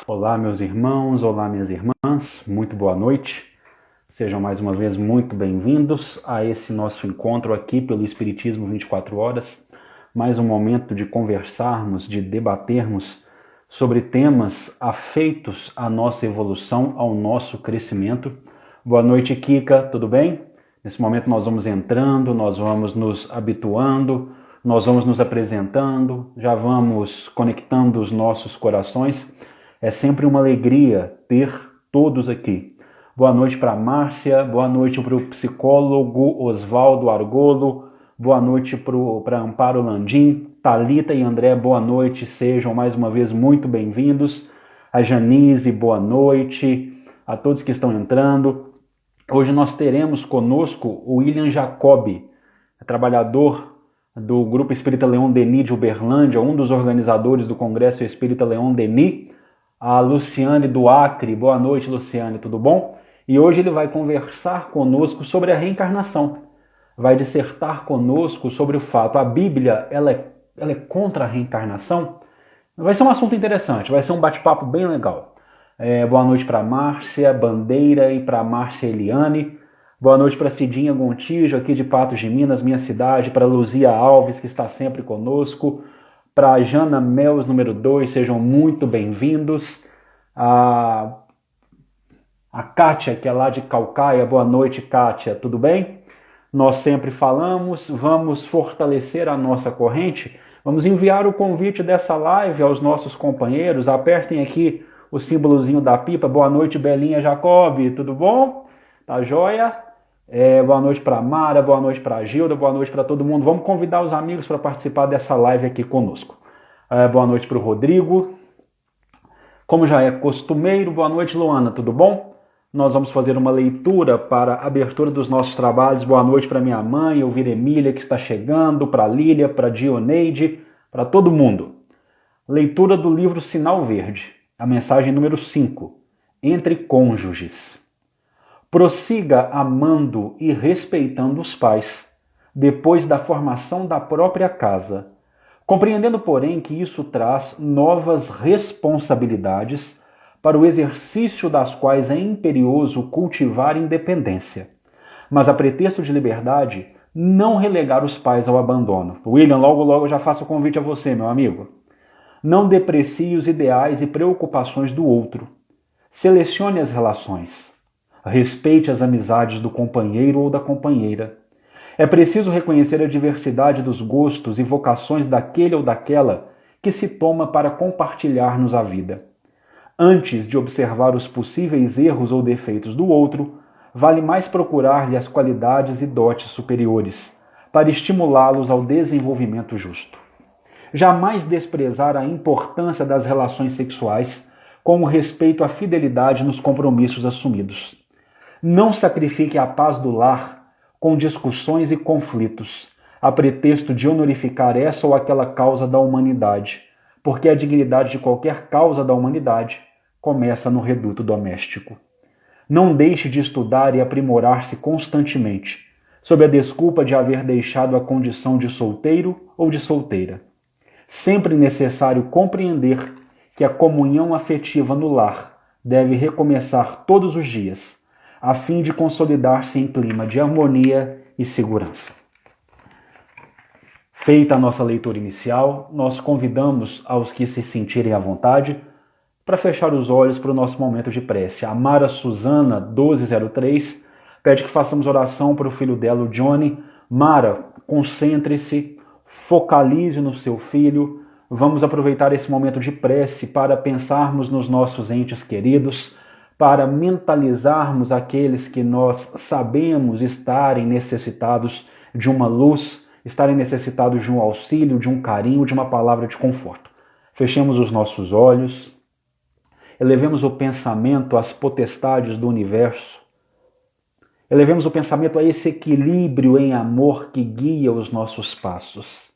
Olá, meus irmãos, olá, minhas irmãs, muito boa noite. Sejam mais uma vez muito bem-vindos a esse nosso encontro aqui pelo Espiritismo 24 Horas. Mais um momento de conversarmos, de debatermos sobre temas afeitos à nossa evolução, ao nosso crescimento. Boa noite, Kika, tudo bem? Nesse momento nós vamos entrando, nós vamos nos habituando, nós vamos nos apresentando, já vamos conectando os nossos corações. É sempre uma alegria ter todos aqui. Boa noite para a Márcia, boa noite para o psicólogo Oswaldo Argolo, boa noite para Amparo Landim, Thalita e André, boa noite, sejam mais uma vez muito bem-vindos. A Janise, boa noite, a todos que estão entrando. Hoje nós teremos conosco o William Jacobi, trabalhador do Grupo Espírita Leon Denis de Uberlândia, um dos organizadores do Congresso Espírita Leon Denis, a Luciane do Acre. Boa noite, Luciane, tudo bom? E hoje ele vai conversar conosco sobre a reencarnação. Vai dissertar conosco sobre o fato, a Bíblia ela é contra a reencarnação? Vai ser um assunto interessante, vai ser um bate-papo bem legal. Boa noite para Márcia Bandeira e para Márcia Eliane. Boa noite para Cidinha Gontijo, aqui de Patos de Minas, minha cidade. Para Luzia Alves, que está sempre conosco. Para a Jana Mels, número 2, sejam muito bem-vindos. A Kátia, que é lá de Calcaia, boa noite, Kátia, tudo bem? Nós sempre falamos, vamos fortalecer a nossa corrente, vamos enviar o convite dessa live aos nossos companheiros, apertem aqui o símbolozinho da pipa. Boa noite, Belinha Jacobi, tudo bom? Tá joia? Boa noite para a Mara, boa noite para a Gilda, boa noite para todo mundo. Vamos convidar os amigos para participar dessa live aqui conosco. Boa noite para o Rodrigo. Como já é costumeiro, boa noite, Luana, tudo bom? Nós vamos fazer uma leitura para a abertura dos nossos trabalhos. Boa noite para minha mãe, Elvira Emília, que está chegando, para a Lília, para a Dioneide, para todo mundo. Leitura do livro Sinal Verde, a mensagem número 5, Entre Cônjuges. Prossiga amando e respeitando os pais, depois da formação da própria casa, compreendendo, porém, que isso traz novas responsabilidades para o exercício das quais é imperioso cultivar independência, mas a pretexto de liberdade, não relegar os pais ao abandono. William, logo eu já faço o convite a você, meu amigo. Não deprecie os ideais e preocupações do outro. Selecione as relações. Respeite as amizades do companheiro ou da companheira. É preciso reconhecer a diversidade dos gostos e vocações daquele ou daquela que se toma para compartilhar-nos a vida. Antes de observar os possíveis erros ou defeitos do outro, vale mais procurar-lhe as qualidades e dotes superiores, para estimulá-los ao desenvolvimento justo. Jamais desprezar a importância das relações sexuais com o respeito à fidelidade nos compromissos assumidos. Não sacrifique a paz do lar com discussões e conflitos, a pretexto de honorificar essa ou aquela causa da humanidade, porque a dignidade de qualquer causa da humanidade começa no reduto doméstico. Não deixe de estudar e aprimorar-se constantemente, sob a desculpa de haver deixado a condição de solteiro ou de solteira. Sempre necessário compreender que a comunhão afetiva no lar deve recomeçar todos os dias, a fim de consolidar-se em clima de harmonia e segurança. Feita a nossa leitura inicial, nós convidamos aos que se sentirem à vontade para fechar os olhos para o nosso momento de prece. A Mara Suzana, 1203, pede que façamos oração para o filho dela, o Johnny. Mara, concentre-se, focalize no seu filho. Vamos aproveitar esse momento de prece para pensarmos nos nossos entes queridos, para mentalizarmos aqueles que nós sabemos estarem necessitados de uma luz, estarem necessitados de um auxílio, de um carinho, de uma palavra de conforto. Fechemos os nossos olhos, elevemos o pensamento às potestades do universo, elevemos o pensamento a esse equilíbrio em amor que guia os nossos passos.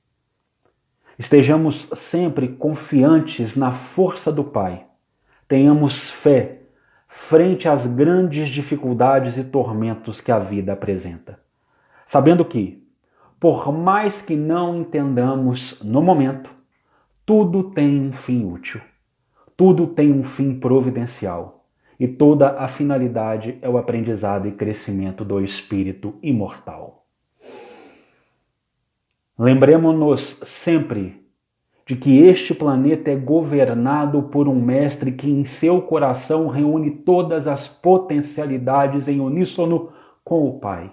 Estejamos sempre confiantes na força do Pai. Tenhamos fé frente às grandes dificuldades e tormentos que a vida apresenta. Sabendo que, por mais que não entendamos no momento, tudo tem um fim útil. tudo tem um fim providencial. E toda a finalidade é o aprendizado e crescimento do espírito imortal. Lembremos-nos sempre de que este planeta é governado por um mestre que em seu coração reúne todas as potencialidades em uníssono com o Pai.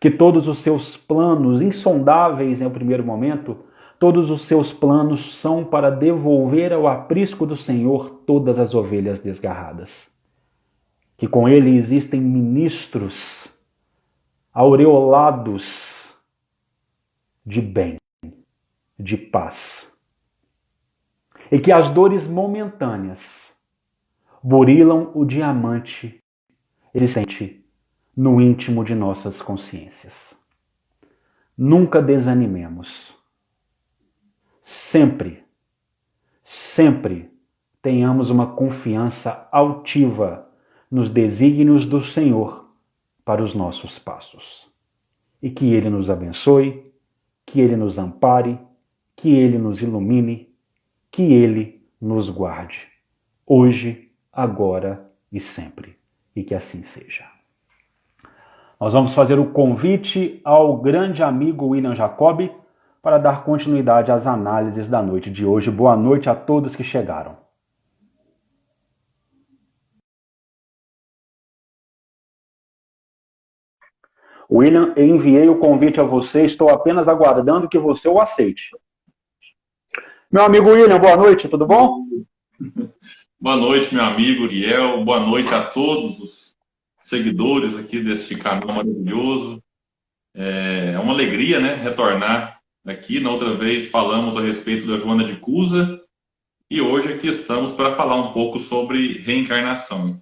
Que todos os seus planos, insondáveis em primeiro momento, todos os seus planos são para devolver ao aprisco do Senhor todas as ovelhas desgarradas. Que com ele existem ministros aureolados de bem, de paz. E que as dores momentâneas burilam o diamante existente no íntimo de nossas consciências. Nunca desanimemos. Sempre, sempre tenhamos uma confiança altiva nos desígnios do Senhor para os nossos passos. E que Ele nos abençoe, que Ele nos ampare, que Ele nos ilumine, que Ele nos guarde, hoje, agora e sempre. E que assim seja. Nós vamos fazer o convite ao grande amigo William Jacob para dar continuidade às análises da noite de hoje. Boa noite a todos que chegaram. William, eu enviei o convite a você, estou apenas aguardando que você o aceite. Meu amigo William, boa noite, tudo bom? Boa noite, meu amigo Uriel, boa noite a todos os seguidores aqui deste canal maravilhoso. É uma alegria, né, retornar aqui. Na outra vez falamos a respeito da Joana de Cusa e hoje aqui estamos para falar um pouco sobre reencarnação.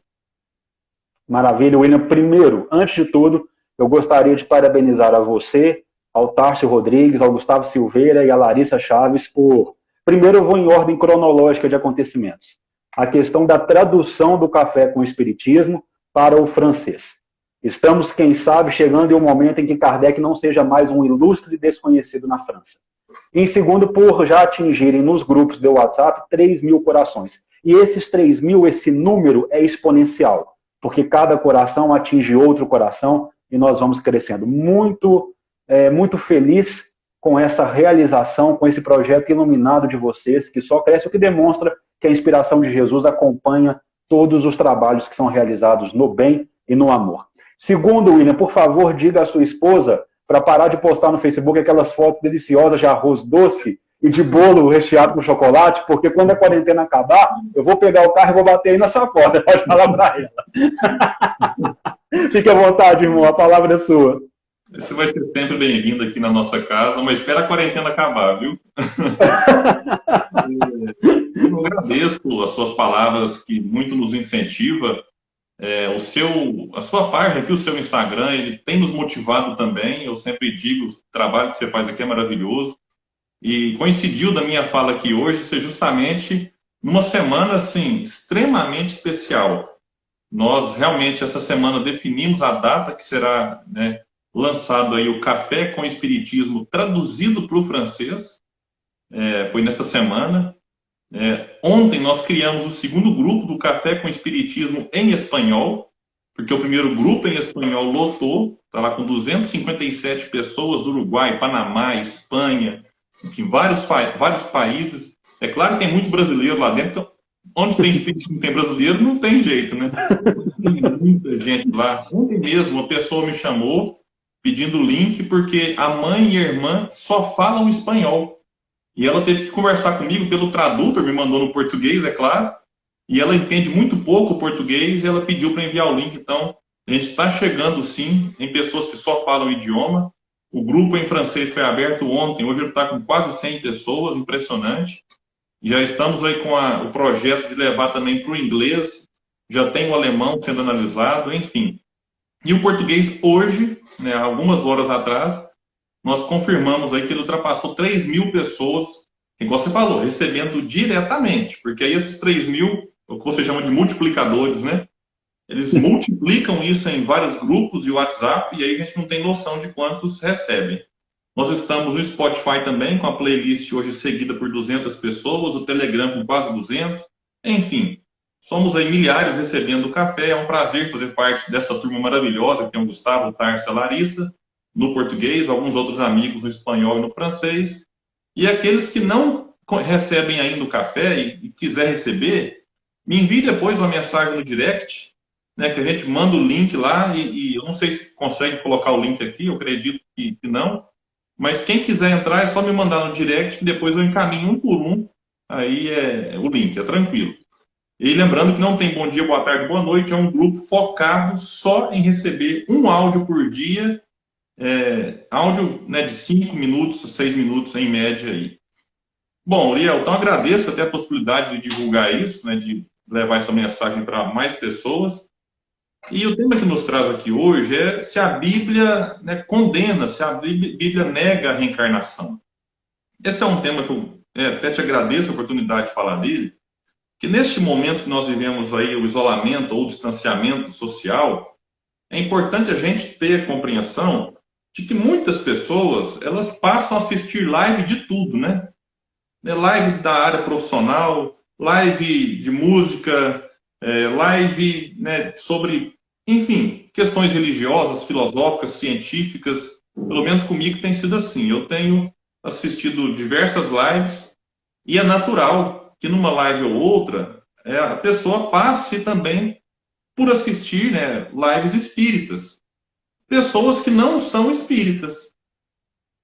Maravilha, William. Primeiro, antes de tudo, eu gostaria de parabenizar a você, ao Tárcio Rodrigues, ao Gustavo Silveira e a Larissa Chaves por... Primeiro eu vou em ordem cronológica de acontecimentos. A questão da tradução do Café com o Espiritismo para o francês. Estamos, quem sabe, chegando em um momento em que Kardec não seja mais um ilustre desconhecido na França. Em segundo, por já atingirem nos grupos do WhatsApp 3.000 corações. E esses 3.000, esse número é exponencial, porque cada coração atinge outro coração e nós vamos crescendo. Muito feliz com essa realização, com esse projeto iluminado de vocês, que só cresce, o que demonstra que a inspiração de Jesus acompanha todos os trabalhos que são realizados no bem e no amor. Segundo, William, por favor, diga à sua esposa para parar de postar no Facebook aquelas fotos deliciosas de arroz doce e de bolo recheado com chocolate, porque quando a quarentena acabar, eu vou pegar o carro e vou bater aí na sua porta. Pode falar para ela. Fique à vontade, irmão, a palavra é sua. Você vai ser sempre bem-vindo aqui na nossa casa, mas espera a quarentena acabar, viu? Eu agradeço as suas palavras que muito nos incentiva. A sua página aqui, o seu Instagram, ele tem nos motivado também. Eu sempre digo, o trabalho que você faz aqui é maravilhoso. E coincidiu da minha fala aqui hoje ser justamente numa semana assim, extremamente especial. Nós realmente essa semana definimos a data que será, né, lançado aí o Café com Espiritismo traduzido para o francês. Foi nessa semana. Ontem nós criamos o segundo grupo do Café com Espiritismo em espanhol, porque o primeiro grupo em espanhol lotou, está lá com 257 pessoas do Uruguai, Panamá, Espanha, enfim, vários países. É claro que tem muito brasileiro lá dentro, então, onde tem espiritismo não tem brasileiro, não tem jeito, né? Tem muita gente lá. Ontem mesmo uma pessoa me chamou pedindo o link, porque a mãe e a irmã só falam espanhol. E ela teve que conversar comigo pelo tradutor, me mandou no português, é claro, e ela entende muito pouco o português, e ela pediu para enviar o link. Então, a gente está chegando, sim, em pessoas que só falam o idioma. O grupo em francês foi aberto ontem, hoje ele está com quase 100 pessoas, impressionante. E já estamos aí com o projeto de levar também para o inglês, já tem o alemão sendo analisado, enfim. E o português hoje, né, algumas horas atrás, nós confirmamos aí que ele ultrapassou 3.000 pessoas, igual você falou, recebendo diretamente, porque aí esses 3.000, o que você chama de multiplicadores, né? Eles multiplicam isso em vários grupos de WhatsApp e aí a gente não tem noção de quantos recebem. Nós estamos no Spotify também, com a playlist hoje seguida por 200 pessoas, o Telegram com quase 200, Enfim, somos aí milhares recebendo café. É um prazer fazer parte dessa turma maravilhosa, que tem o Gustavo, o Tarso, a Larissa, no português, alguns outros amigos no espanhol e no francês. E aqueles que não recebem ainda o café e quiser receber, me envie depois uma mensagem no direct, né, que a gente manda o link lá e eu não sei se consegue colocar o link aqui, eu acredito que não, mas quem quiser entrar é só me mandar no direct que depois eu encaminho um por um, aí é o link, é tranquilo. E lembrando que não tem bom dia, boa tarde, boa noite, é um grupo focado só em receber um áudio por dia, áudio, né, de 5 minutos, 6 minutos em média aí. Bom, Liel, então agradeço até a possibilidade de divulgar isso, né, de levar essa mensagem para mais pessoas. E o tema que nos traz aqui hoje é se a Bíblia, né, condena, se a Bíblia nega a reencarnação. Esse é um tema que eu até te agradeço a oportunidade de falar dele, que neste momento que nós vivemos aí, o isolamento ou o distanciamento social, é importante a gente ter a compreensão de que muitas pessoas, elas passam a assistir live de tudo, né? Live da área profissional, live de música, live, né, sobre, enfim, questões religiosas, filosóficas, científicas. Pelo menos comigo tem sido assim. Eu tenho assistido diversas lives e é natural que numa live ou outra a pessoa passe também por assistir, né, lives espíritas. Pessoas que não são espíritas.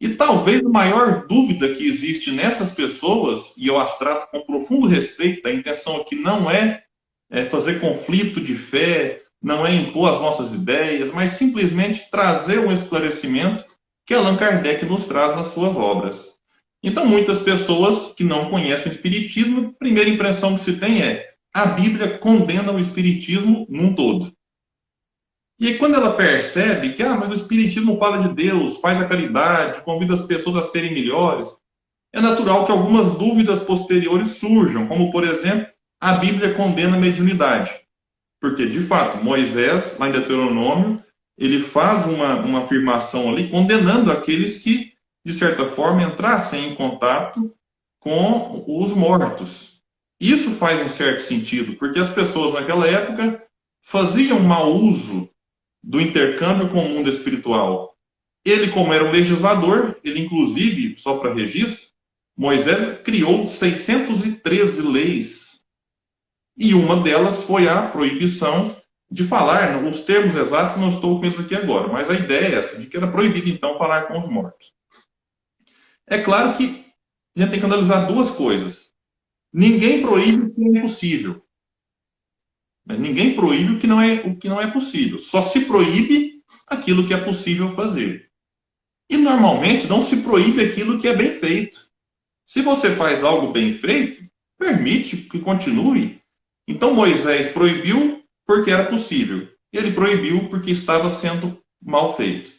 E talvez a maior dúvida que existe nessas pessoas, e eu as trato com profundo respeito, a intenção aqui não é fazer conflito de fé, não é impor as nossas ideias, mas simplesmente trazer um esclarecimento que Allan Kardec nos traz nas suas obras. Então, muitas pessoas que não conhecem o Espiritismo, a primeira impressão que se tem é a Bíblia condena o Espiritismo num todo. E aí, quando ela percebe que mas o Espiritismo fala de Deus, faz a caridade, convida as pessoas a serem melhores, é natural que algumas dúvidas posteriores surjam, como, por exemplo, a Bíblia condena a mediunidade. Porque, de fato, Moisés, lá em Deuteronômio, ele faz uma afirmação ali condenando aqueles que, de certa forma, entrassem em contato com os mortos. Isso faz um certo sentido, porque as pessoas naquela época faziam mau uso do intercâmbio com o mundo espiritual. Ele, como era o legislador, ele inclusive, só para registro, Moisés criou 613 leis. E uma delas foi a proibição de falar, os termos exatos não estou com isso aqui agora, mas a ideia é essa, de que era proibido então falar com os mortos. É claro que a gente tem que analisar duas coisas. Ninguém proíbe o que é impossível. Ninguém proíbe o que não é possível. Só se proíbe aquilo que é possível fazer. E normalmente não se proíbe aquilo que é bem feito. Se você faz algo bem feito, permite que continue. Então Moisés proibiu porque era possível. Ele proibiu porque estava sendo mal feito.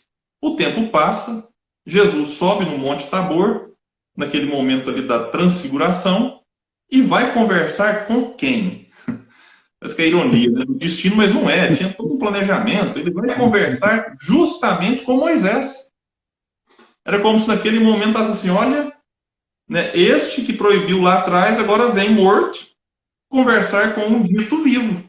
O tempo passa, Jesus sobe no Monte Tabor, naquele momento ali da transfiguração, e vai conversar com quem? Parece que é ironia, né? Do destino, mas não é. Tinha todo um planejamento. Ele vai conversar justamente com Moisés. Era como se naquele momento fosse assim, olha, né, este que proibiu lá atrás, agora vem morto conversar com um dito vivo.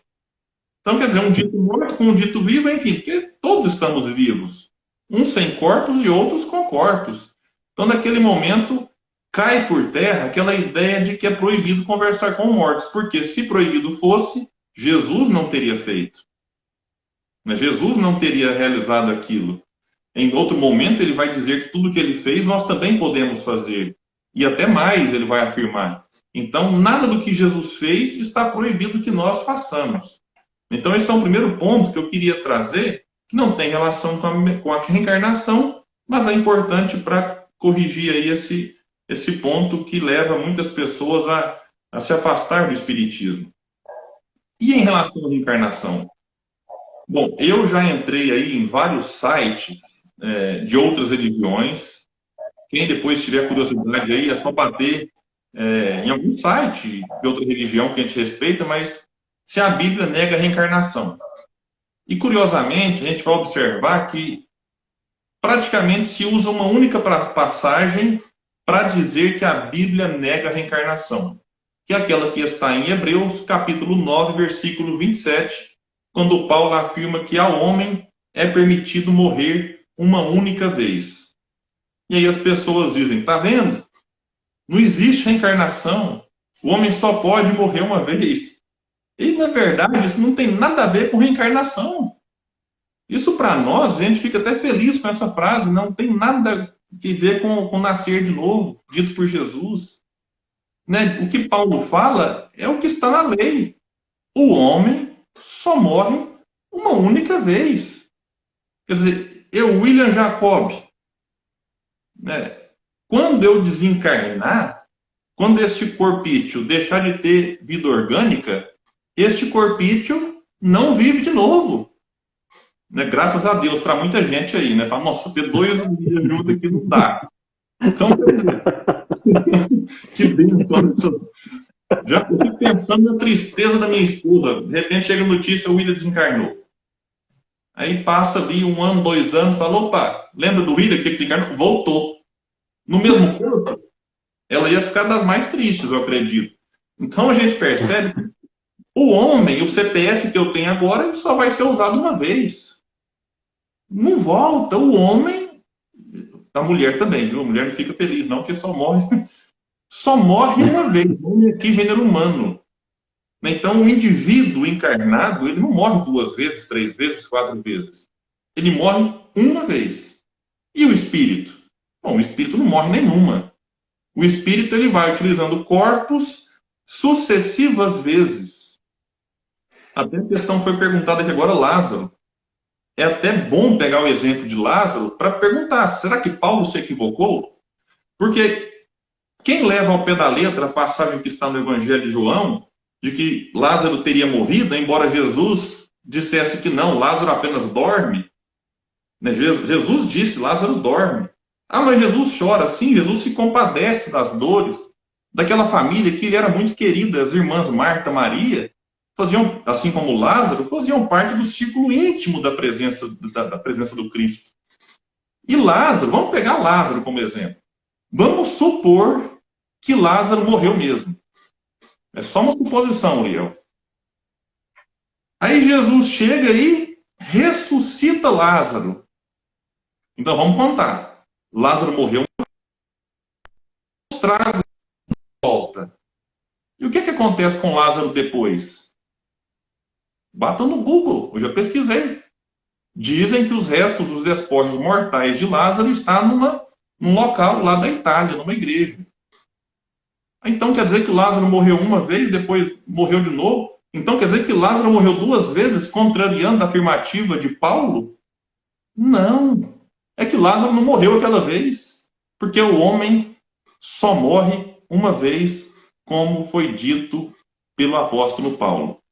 Então, quer dizer, um dito morto com um dito vivo, enfim, porque todos estamos vivos. Uns sem corpos e outros com corpos. Então, naquele momento, cai por terra aquela ideia de que é proibido conversar com mortos. Porque se proibido fosse, Jesus não teria feito. Jesus não teria realizado aquilo. Em outro momento, ele vai dizer que tudo que ele fez, nós também podemos fazer. E até mais, ele vai afirmar. Então, nada do que Jesus fez está proibido que nós façamos. Então, esse é o primeiro ponto que eu queria trazer, que não tem relação com a reencarnação, mas é importante para corrigir aí esse ponto que leva muitas pessoas a se afastar do Espiritismo. E em relação à reencarnação? Bom, eu já entrei aí em vários sites de outras religiões. Quem depois tiver curiosidade aí, é só bater em algum site de outra religião que a gente respeita, mas se a Bíblia nega a reencarnação. E, curiosamente, a gente vai observar que praticamente se usa uma única passagem para dizer que a Bíblia nega a reencarnação. que é aquela que está em Hebreus, capítulo 9, versículo 27, quando Paulo afirma que ao homem é permitido morrer uma única vez. E aí as pessoas dizem, tá vendo? Não existe reencarnação. O homem só pode morrer uma vez. E, na verdade, isso não tem nada a ver com reencarnação. Isso, para nós, a gente fica até feliz com essa frase, não tem nada a ver com nascer de novo, dito por Jesus. Né? O que Paulo fala é o que está na lei. O homem só morre uma única vez. Quer dizer, William Jacob, né? Quando eu desencarnar, quando este corpício deixar de ter vida orgânica, este corpício não vive de novo. Né? Graças a Deus, para muita gente aí, né? Fala, nossa, ter dois juntos aqui não dá. Então, que bênção. Já estou pensando na tristeza da minha esposa. De repente chega a notícia, o William desencarnou. Aí passa ali 1 ano, 2 anos, fala, opa, lembra do William que desencarnou? Voltou. No mesmo corpo, ela ia ficar das mais tristes, eu acredito. Então a gente percebe que o homem, o CPF que eu tenho agora, ele só vai ser usado uma vez. Não volta. O homem, a mulher também, viu? A mulher não fica feliz, não, porque só morre uma vez. O homem aqui, gênero humano. Então, o indivíduo encarnado, ele não morre 2 vezes, 3 vezes, 4 vezes. Ele morre uma vez. E o espírito? Bom, o espírito não morre nenhuma. O espírito ele vai utilizando corpos sucessivas vezes. Até a questão foi perguntada aqui agora, Lázaro. É até bom pegar o exemplo de Lázaro para perguntar, será que Paulo se equivocou? Porque quem leva ao pé da letra a passagem que está no Evangelho de João, de que Lázaro teria morrido, embora Jesus dissesse que não, Lázaro apenas dorme. Né? Jesus disse, Lázaro dorme. Ah, mas Jesus chora. Sim, Jesus se compadece das dores daquela família que ele era muito querida. As irmãs Marta e Maria faziam, assim como Lázaro, faziam parte do círculo íntimo da presença do Cristo. E Lázaro, vamos pegar Lázaro como exemplo. Vamos supor que Lázaro morreu mesmo. É só uma suposição, Uriel. Aí Jesus chega e ressuscita Lázaro. Então vamos contar. Lázaro morreu, traz de volta. E o que acontece com Lázaro depois? Bata no Google, eu já pesquisei. Dizem que os restos dos despojos mortais de Lázaro estão num local lá da Itália, numa igreja. Então quer dizer que Lázaro morreu uma vez, depois morreu de novo? Então quer dizer que Lázaro morreu 2 vezes, contrariando a afirmativa de Paulo? Não. É que Lázaro não morreu aquela vez, porque o homem só morre uma vez, como foi dito pelo apóstolo Paulo.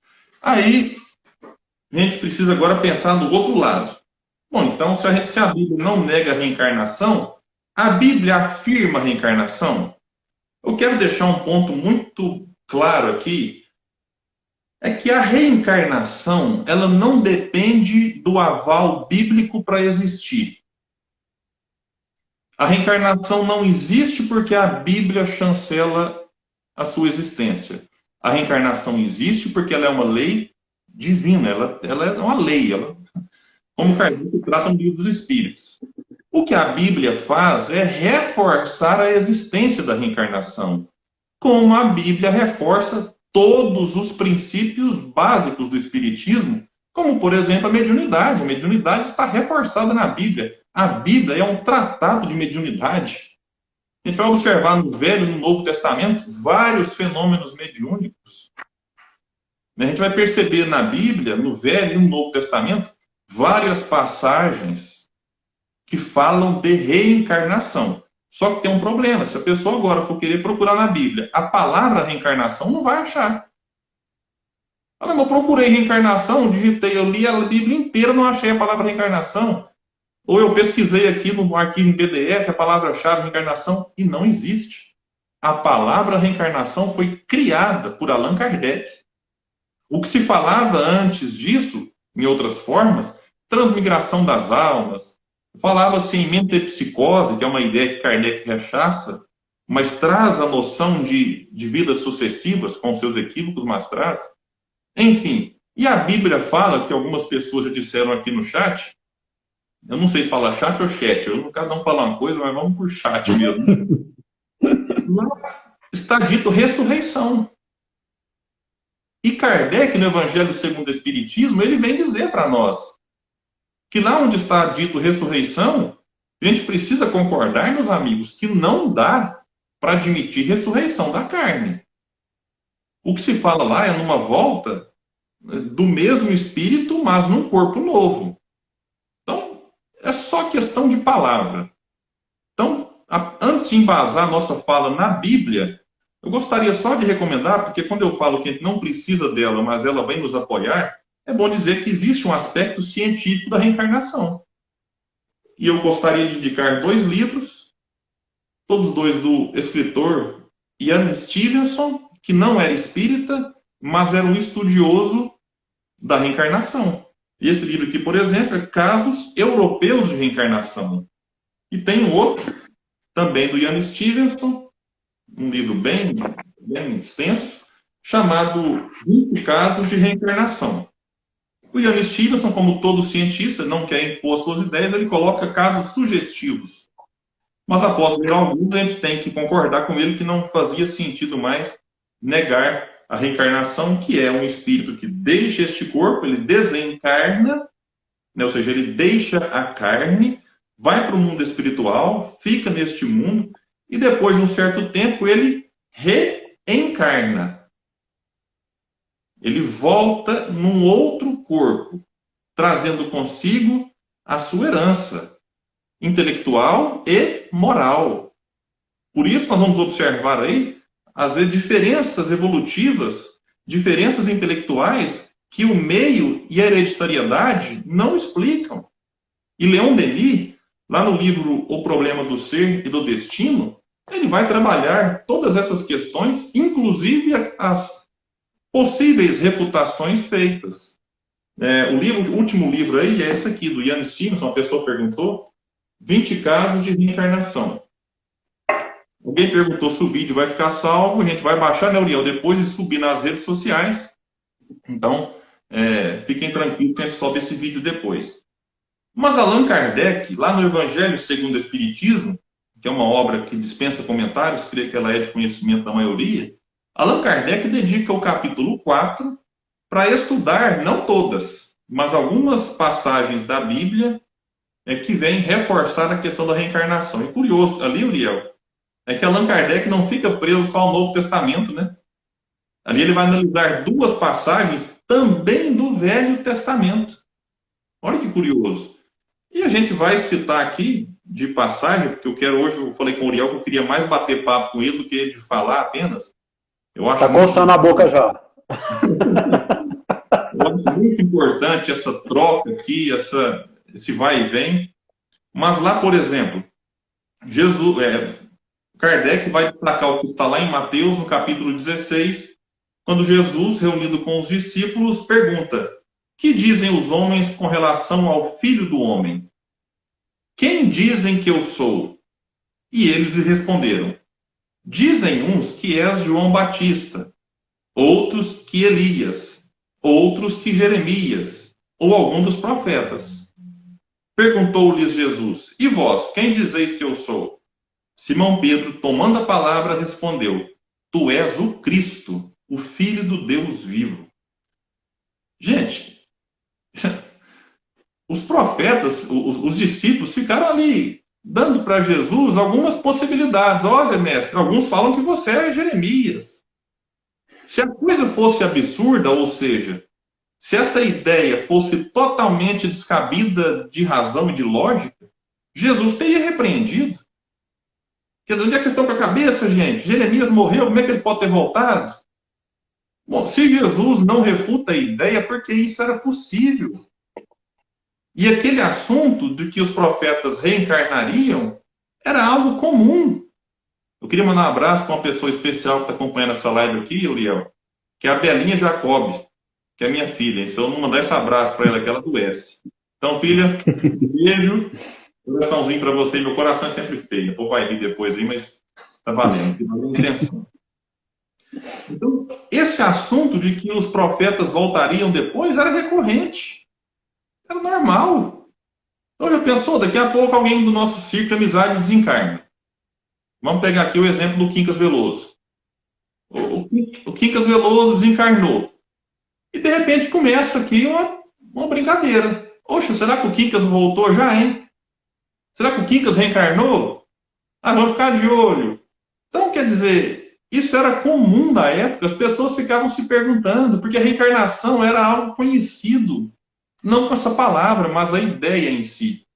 Aí, a gente precisa agora pensar do outro lado. Bom, então, se a Bíblia não nega a reencarnação, a Bíblia afirma a reencarnação? Eu quero deixar um ponto muito claro aqui, é que a reencarnação, ela não depende do aval bíblico para existir. A reencarnação não existe porque a Bíblia chancela a sua existência. A reencarnação existe porque ela é uma lei divina, ela é uma lei, como Kardec trata no Livro dos Espíritos. O que a Bíblia faz é reforçar a existência da reencarnação, como a Bíblia reforça todos os princípios básicos do Espiritismo, como, por exemplo, a mediunidade. A mediunidade está reforçada na Bíblia. A Bíblia é um tratado de mediunidade. A gente vai observar no Velho e no Novo Testamento vários fenômenos mediúnicos. A gente vai perceber na Bíblia, no Velho e no Novo Testamento, várias passagens que falam de reencarnação. Só que tem um problema. Se a pessoa agora for querer procurar na Bíblia a palavra reencarnação, não vai achar. Olha, eu procurei reencarnação, digitei, eu li a Bíblia inteira, não achei a palavra reencarnação. Ou eu pesquisei aqui no arquivo em PDF a palavra-chave reencarnação e não existe. A palavra reencarnação foi criada por Allan Kardec. O que se falava antes disso, em outras formas, transmigração das almas, falava-se em metempsicose, que é uma ideia que Kardec rechaça, mas traz a noção de vidas sucessivas, com seus equívocos, mas traz. Enfim, e a Bíblia fala, que algumas pessoas já disseram aqui no chat, eu não sei se fala chat ou chat, cada um fala uma coisa, mas vamos por chat mesmo. Lá está dito ressurreição. E Kardec, no Evangelho segundo o Espiritismo, ele vem dizer para nós que lá onde está dito ressurreição, a gente precisa concordar, meus amigos, que não dá para admitir ressurreição da carne. O que se fala lá é numa volta do mesmo espírito, mas num corpo novo. Então, é só questão de palavra. Então, antes de embasar a nossa fala na Bíblia, eu gostaria só de recomendar, porque quando eu falo que a gente não precisa dela, mas ela vem nos apoiar, é bom dizer que existe um aspecto científico da reencarnação. E eu gostaria de indicar 2 livros, todos 2 do escritor Ian Stevenson, que não era espírita, mas era um estudioso da reencarnação. E esse livro aqui, por exemplo, é Casos Europeus de Reencarnação. E tem um outro, também do Ian Stevenson, um livro bem extenso, chamado 20 Casos de Reencarnação. O Ian Stevenson, como todo cientista, não quer impor suas ideias, ele coloca casos sugestivos. Mas após ler alguns, a gente tem que concordar com ele que não fazia sentido mais negar a reencarnação, que é um espírito que deixa este corpo, ele desencarna, né, ou seja, ele deixa a carne, vai para o mundo espiritual, fica neste mundo, e depois de um certo tempo ele reencarna. Ele volta num outro corpo, trazendo consigo a sua herança intelectual e moral. Por isso nós vamos observar aí, às vezes, diferenças evolutivas, diferenças intelectuais que o meio e a hereditariedade não explicam. E Leon Denis, lá no livro O Problema do Ser e do Destino, ele vai trabalhar todas essas questões, inclusive as possíveis refutações feitas. O último livro aí é esse aqui, do Ian Stevenson, uma pessoa perguntou, 20 casos de reencarnação. Alguém perguntou se o vídeo vai ficar salvo, a gente vai baixar, né, Uriel, depois e subir nas redes sociais. Então, fiquem tranquilos que a gente sobe esse vídeo depois. Mas Allan Kardec, lá no Evangelho segundo o Espiritismo, que é uma obra que dispensa comentários, creio que ela é de conhecimento da maioria, Allan Kardec dedica o capítulo 4 para estudar, não todas, mas algumas passagens da Bíblia que vêm reforçar a questão da reencarnação. E curioso, ali, Uriel, é que Allan Kardec não fica preso só ao Novo Testamento, né? Ali ele vai analisar 2 passagens também do Velho Testamento. Olha que curioso. E a gente vai citar aqui, de passagem, porque eu falei com o Uriel que eu queria mais bater papo com ele do que de falar apenas. Está coçando a boca já. Eu acho muito importante essa troca aqui, esse vai e vem. Mas lá, por exemplo, Kardec vai destacar o que está lá em Mateus, no capítulo 16, quando Jesus, reunido com os discípulos, pergunta: que dizem os homens com relação ao Filho do Homem? Quem dizem que eu sou? E eles lhe responderam: dizem uns que és João Batista, outros que Elias, outros que Jeremias, ou algum dos profetas. Perguntou-lhes Jesus: e vós, quem dizeis que eu sou? Simão Pedro, tomando a palavra, respondeu: tu és o Cristo, o Filho do Deus vivo. Gente, os profetas, os discípulos ficaram ali, dando para Jesus algumas possibilidades. Olha, mestre, alguns falam que você é Jeremias. Se a coisa fosse absurda, ou seja, se essa ideia fosse totalmente descabida de razão e de lógica, Jesus teria repreendido. Quer dizer, onde é que vocês estão com a cabeça, gente? Jeremias morreu, como é que ele pode ter voltado? Bom, se Jesus não refuta a ideia, porque isso era possível. E aquele assunto de que os profetas reencarnariam era algo comum. Eu queria mandar um abraço para uma pessoa especial que está acompanhando essa live aqui, Uriel, que é a Belinha Jacob, que é minha filha. Se eu não mandar esse abraço para ela, que ela adoece. Então, filha, beijo, coraçãozinho para você. Meu coração é sempre feio. Pô, vai vir depois aí, mas Está valendo, que valeu a intenção. Então, esse assunto de que os profetas voltariam depois era recorrente. Era normal. Então, já pensou? Daqui a pouco alguém do nosso círculo de amizade desencarna. Vamos pegar aqui o exemplo do Quincas Veloso. O Quincas Veloso desencarnou. E, de repente, começa aqui uma brincadeira. Poxa, será que o Quincas voltou já, hein? Será que o Quincas reencarnou? Ah, vamos ficar de olho. Então, quer dizer, isso era comum na época, as pessoas ficavam se perguntando, porque a reencarnação era algo conhecido, não com essa palavra, mas a ideia em si.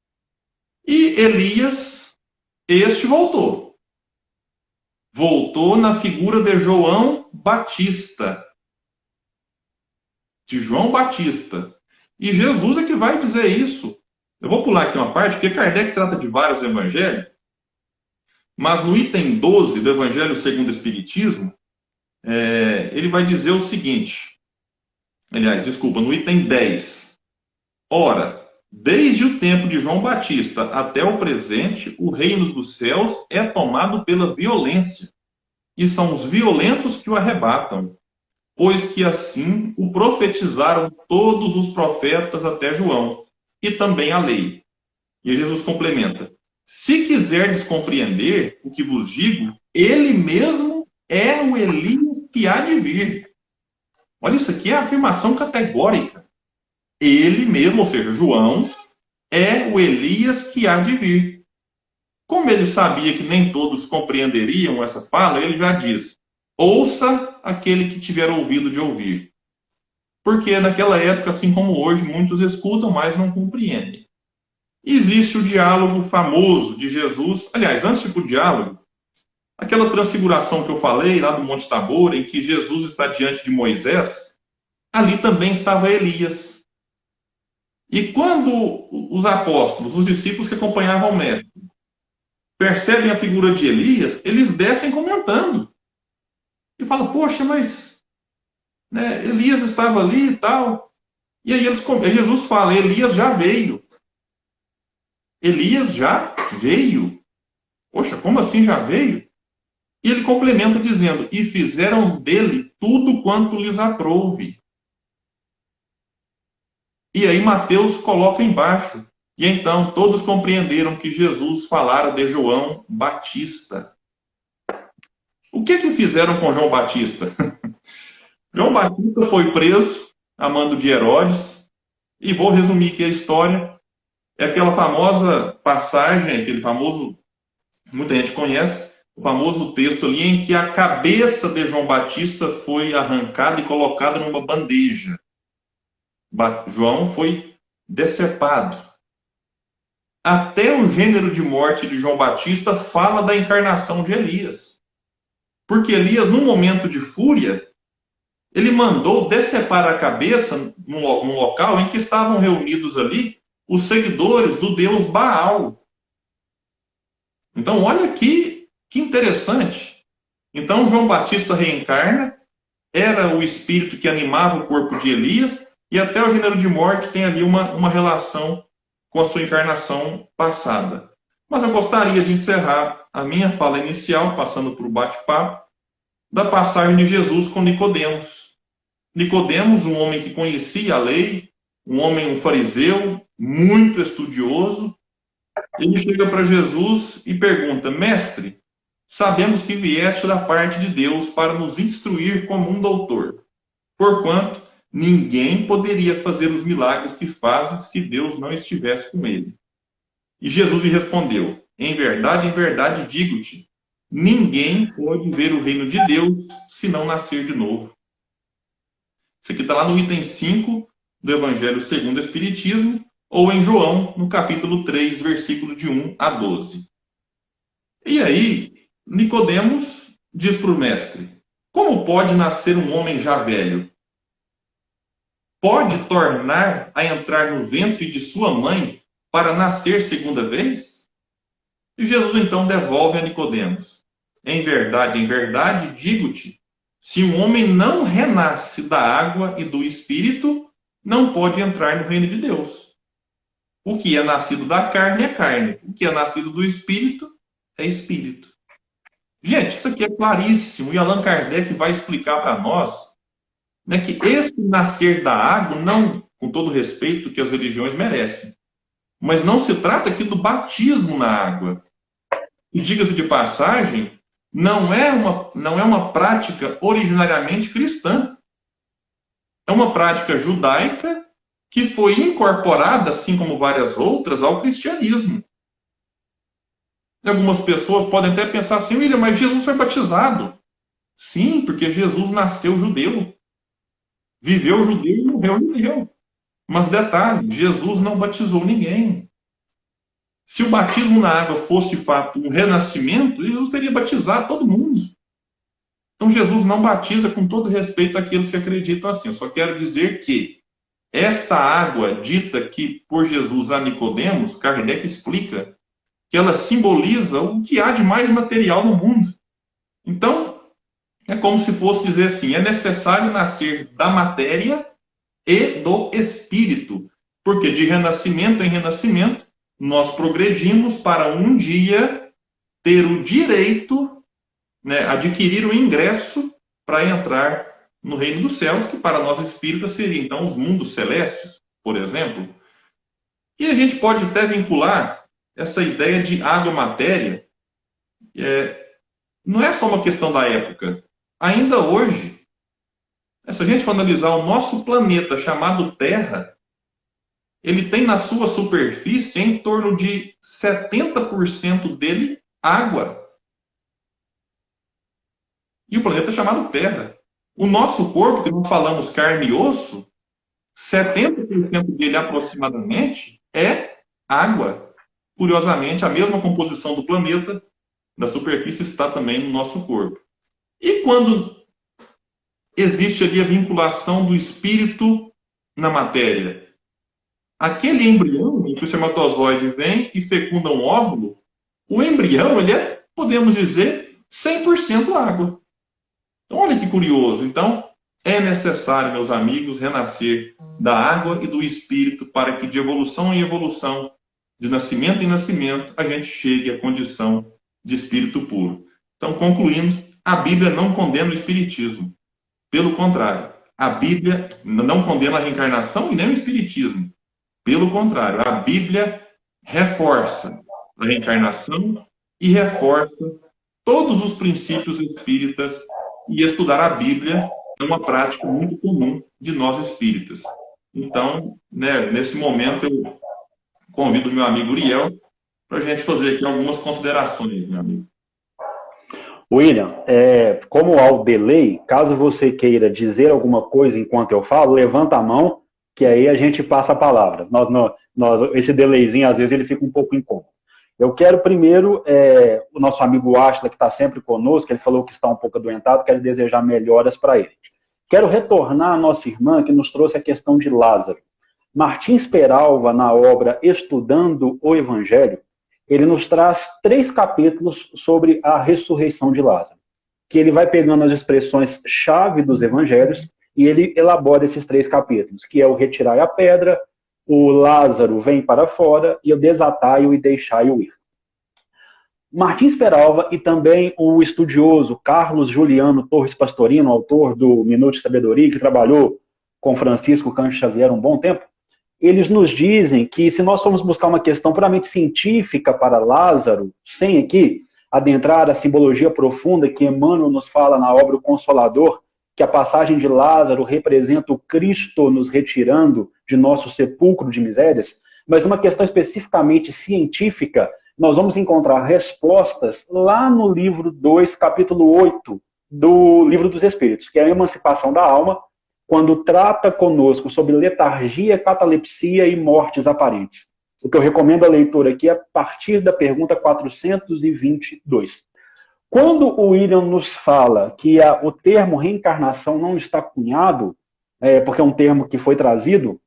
E Elias, este voltou. Voltou na figura de João Batista. De João Batista. E Jesus é que vai dizer isso. Eu vou pular aqui uma parte, porque Kardec trata de vários evangelhos, mas no item 12 do Evangelho segundo o Espiritismo, ele vai dizer o seguinte, aliás, desculpa, no item 10. Ora, desde o tempo de João Batista até o presente, o reino dos céus é tomado pela violência, e são os violentos que o arrebatam, pois que assim o profetizaram todos os profetas até João, e também a lei. E Jesus complementa: se quiserdes compreender o que vos digo, ele mesmo é o Elias que há de vir. Olha, isso aqui é afirmação categórica. Ele mesmo, ou seja, João, é o Elias que há de vir. Como ele sabia que nem todos compreenderiam essa fala, ele já diz: ouça aquele que tiver ouvido de ouvir. Porque naquela época, assim como hoje, muitos escutam, mas não compreendem. Existe o diálogo famoso de Jesus. Aliás, antes de ir para o diálogo, aquela transfiguração que eu falei lá do Monte Tabor, em que Jesus está diante de Moisés, ali também estava Elias. E quando os apóstolos, os discípulos que acompanhavam o mestre, percebem a figura de Elias, eles descem comentando. E falam: poxa, mas né, Elias estava ali e tal. E aí Jesus fala: Elias já veio. Elias já veio. Poxa, como assim já veio? E ele complementa dizendo: e fizeram dele tudo quanto lhes aprouve. E aí Mateus coloca embaixo: e então todos compreenderam que Jesus falara de João Batista. O que fizeram com João Batista? João Batista foi preso a mando de Herodes, e vou resumir aqui a história. É aquela famosa passagem, aquele famoso, muita gente conhece, o famoso texto ali em que a cabeça de João Batista foi arrancada e colocada numa bandeja. João foi decepado. Até o gênero de morte de João Batista fala da encarnação de Elias. Porque Elias, num momento de fúria, ele mandou decepar a cabeça num local em que estavam reunidos ali os seguidores do deus Baal. Então, olha que interessante. Então, João Batista reencarna, era o espírito que animava o corpo de Elias, e até o gênero de morte tem ali uma relação com a sua encarnação passada. Mas eu gostaria de encerrar a minha fala inicial, passando para o bate-papo, da passagem de Jesus com Nicodemos. Nicodemos, um homem que conhecia a lei, um fariseu, muito estudioso, ele chega para Jesus e pergunta: mestre, sabemos que vieste da parte de Deus para nos instruir como um doutor, porquanto ninguém poderia fazer os milagres que fazes se Deus não estivesse com ele. E Jesus lhe respondeu: em verdade digo-te, ninguém pode ver o reino de Deus se não nascer de novo. Isso aqui está lá no item 5 do Evangelho segundo o Espiritismo, ou em João, no capítulo 3, versículo de 1 a 12. E aí, Nicodemos diz para o mestre: como pode nascer um homem já velho? Pode tornar a entrar no ventre de sua mãe para nascer segunda vez? E Jesus então devolve a Nicodemos: em verdade, digo-te, se um homem não renasce da água e do Espírito, não pode entrar no reino de Deus. O que é nascido da carne é carne, o que é nascido do Espírito é Espírito. Gente, isso aqui é claríssimo, e Allan Kardec vai explicar para nós, né, que esse nascer da água, não, com todo o respeito que as religiões merecem, mas não se trata aqui do batismo na água. E diga-se de passagem, não é uma prática originariamente cristã. É uma prática judaica que foi incorporada, assim como várias outras, ao cristianismo. E algumas pessoas podem até pensar assim, William, mas Jesus foi batizado. Sim, porque Jesus nasceu judeu. Viveu judeu e morreu judeu. Mas detalhe, Jesus não batizou ninguém. Se o batismo na água fosse de fato um renascimento, Jesus teria batizado todo mundo. Então Jesus não batiza, com todo respeito àqueles que acreditam assim. Eu só quero dizer que esta água dita aqui por Jesus a Nicodemos, Kardec explica que ela simboliza o que há de mais material no mundo. Então, é como se fosse dizer assim, é necessário nascer da matéria e do espírito, porque de renascimento em renascimento, nós progredimos para um dia ter o direito, né, adquirir o ingresso para entrar no reino dos céus, que para nós espíritas seria então os mundos celestes, por exemplo. E a gente pode até vincular essa ideia de água-matéria, não é só uma questão da época. Ainda hoje, se a gente for analisar o nosso planeta chamado Terra, ele tem na sua superfície em torno de 70% dele água. E o planeta é chamado Terra. O nosso corpo, que nós falamos carne e osso, 70% dele aproximadamente é água. Curiosamente, a mesma composição do planeta, da superfície, está também no nosso corpo. E quando existe ali a vinculação do espírito na matéria? Aquele embrião em que o espermatozoide vem e fecunda um óvulo, o embrião, ele é, podemos dizer, 100% água. Então, olha que curioso. Então, é necessário, meus amigos, renascer da água e do espírito para que de evolução em evolução, de nascimento em nascimento, a gente chegue à condição de espírito puro. Então, concluindo, a Bíblia não condena o espiritismo. Pelo contrário, a Bíblia não condena a reencarnação e nem o espiritismo. Pelo contrário, a Bíblia reforça a reencarnação e reforça todos os princípios espíritas, e estudar a Bíblia é uma prática muito comum de nós espíritas. Então, né, nesse momento, eu convido o meu amigo Uriel para a gente fazer aqui algumas considerações, meu amigo. William, como há o delay, caso você queira dizer alguma coisa enquanto eu falo, levanta a mão, que aí a gente passa a palavra. Esse delayzinho, às vezes, ele fica um pouco incômodo. Eu quero primeiro, o nosso amigo Ashla, que está sempre conosco, ele falou que está um pouco adoentado, quero desejar melhoras para ele. Quero retornar à nossa irmã, que nos trouxe a questão de Lázaro. Martins Peralva, na obra Estudando o Evangelho, ele nos traz 3 capítulos sobre a ressurreição de Lázaro, que ele vai pegando as expressões-chave dos evangelhos e ele elabora esses 3 capítulos, que é o retirai a pedra, o Lázaro vem para fora e o desatai-o e deixai-o ir. Martins Peralva e também o estudioso Carlos Juliano Torres Pastorino, autor do Minuto de Sabedoria, que trabalhou com Francisco Cândido Xavier um bom tempo, eles nos dizem que se nós formos buscar uma questão puramente científica para Lázaro, sem aqui adentrar a simbologia profunda que Emmanuel nos fala na obra O Consolador, que a passagem de Lázaro representa o Cristo nos retirando de nosso sepulcro de misérias, mas numa questão especificamente científica, nós vamos encontrar respostas lá no livro 2, capítulo 8 do Livro dos Espíritos, que é a emancipação da alma, quando trata conosco sobre letargia, catalepsia e mortes aparentes. O que eu recomendo a leitura aqui é a partir da pergunta 422. Quando o William nos fala que o termo reencarnação não está cunhado, porque é um termo que foi trazido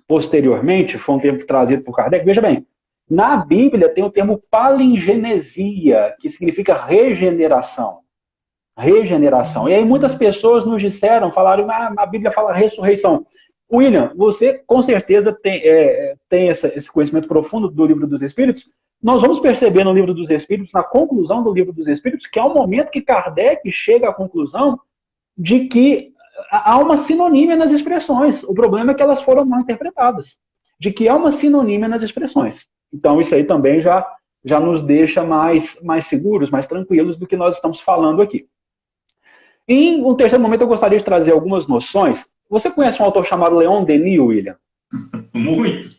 posteriormente, foi um termo trazido por Kardec, veja bem, na Bíblia tem o termo palingenesia, que significa regeneração. Regeneração. E aí muitas pessoas nos disseram, falaram, a Bíblia fala ressurreição. William, você com certeza tem esse conhecimento profundo do Livro dos Espíritos, nós vamos perceber no Livro dos Espíritos, na conclusão do Livro dos Espíritos, que há um momento que Kardec chega à conclusão de que há uma sinonímia nas expressões. O problema é que elas foram mal interpretadas. De que há uma sinonímia nas expressões. Então, isso aí também já nos deixa mais seguros, mais tranquilos do que nós estamos falando aqui. Em um terceiro momento, eu gostaria de trazer algumas noções. Você conhece um autor chamado Leon Denis, William? Muito.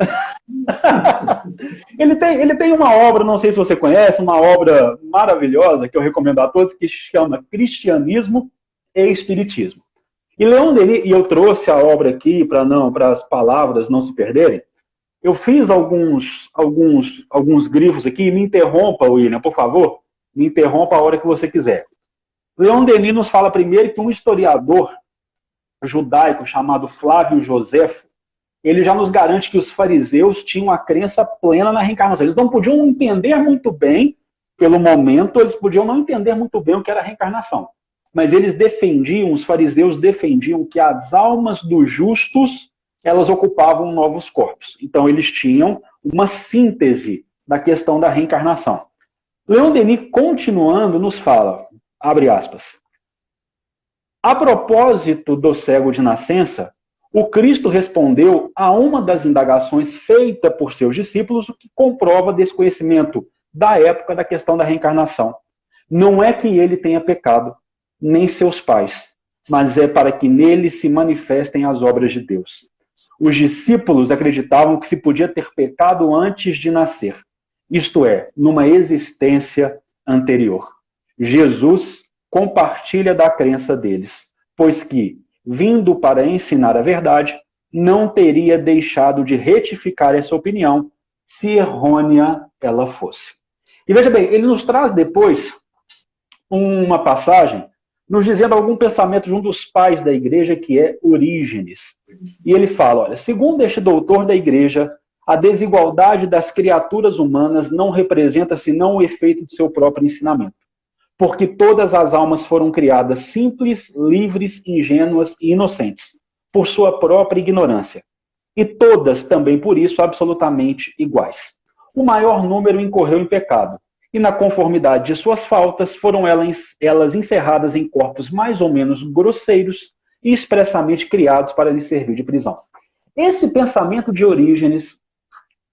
Ele tem uma obra, não sei se você conhece, uma obra maravilhosa que eu recomendo a todos, que chama Cristianismo e Espiritismo. E Leon Denis, e eu trouxe a obra aqui para as palavras não se perderem, eu fiz alguns grifos aqui, me interrompa, William, por favor, me interrompa a hora que você quiser. Leon Denis nos fala primeiro que um historiador judaico chamado Flávio Joséfo, ele já nos garante que os fariseus tinham a crença plena na reencarnação. Eles não podiam entender muito bem, pelo momento, eles podiam não entender muito bem o que era a reencarnação. Mas eles defendiam, os fariseus defendiam que as almas dos justos, elas ocupavam novos corpos. Então eles tinham uma síntese da questão da reencarnação. Leon Denis, continuando, nos fala, abre aspas, a propósito do cego de nascença, o Cristo respondeu a uma das indagações feitas por seus discípulos, o que comprova desconhecimento da época da questão da reencarnação. Não é que ele tenha pecado, nem seus pais, mas é para que nele se manifestem as obras de Deus. Os discípulos acreditavam que se podia ter pecado antes de nascer, isto é, numa existência anterior. Jesus compartilha da crença deles, pois que, vindo para ensinar a verdade, não teria deixado de retificar essa opinião, se errônea ela fosse. E veja bem, ele nos traz depois uma passagem nos dizendo algum pensamento de um dos pais da igreja, que é Orígenes. E ele fala, olha, segundo este doutor da igreja, a desigualdade das criaturas humanas não representa senão o efeito de seu próprio ensinamento. Porque todas as almas foram criadas simples, livres, ingênuas e inocentes, por sua própria ignorância. E todas, também por isso, absolutamente iguais. O maior número incorreu em pecado, e na conformidade de suas faltas foram elas encerradas em corpos mais ou menos grosseiros e expressamente criados para lhes servir de prisão. Esse pensamento de Orígenes,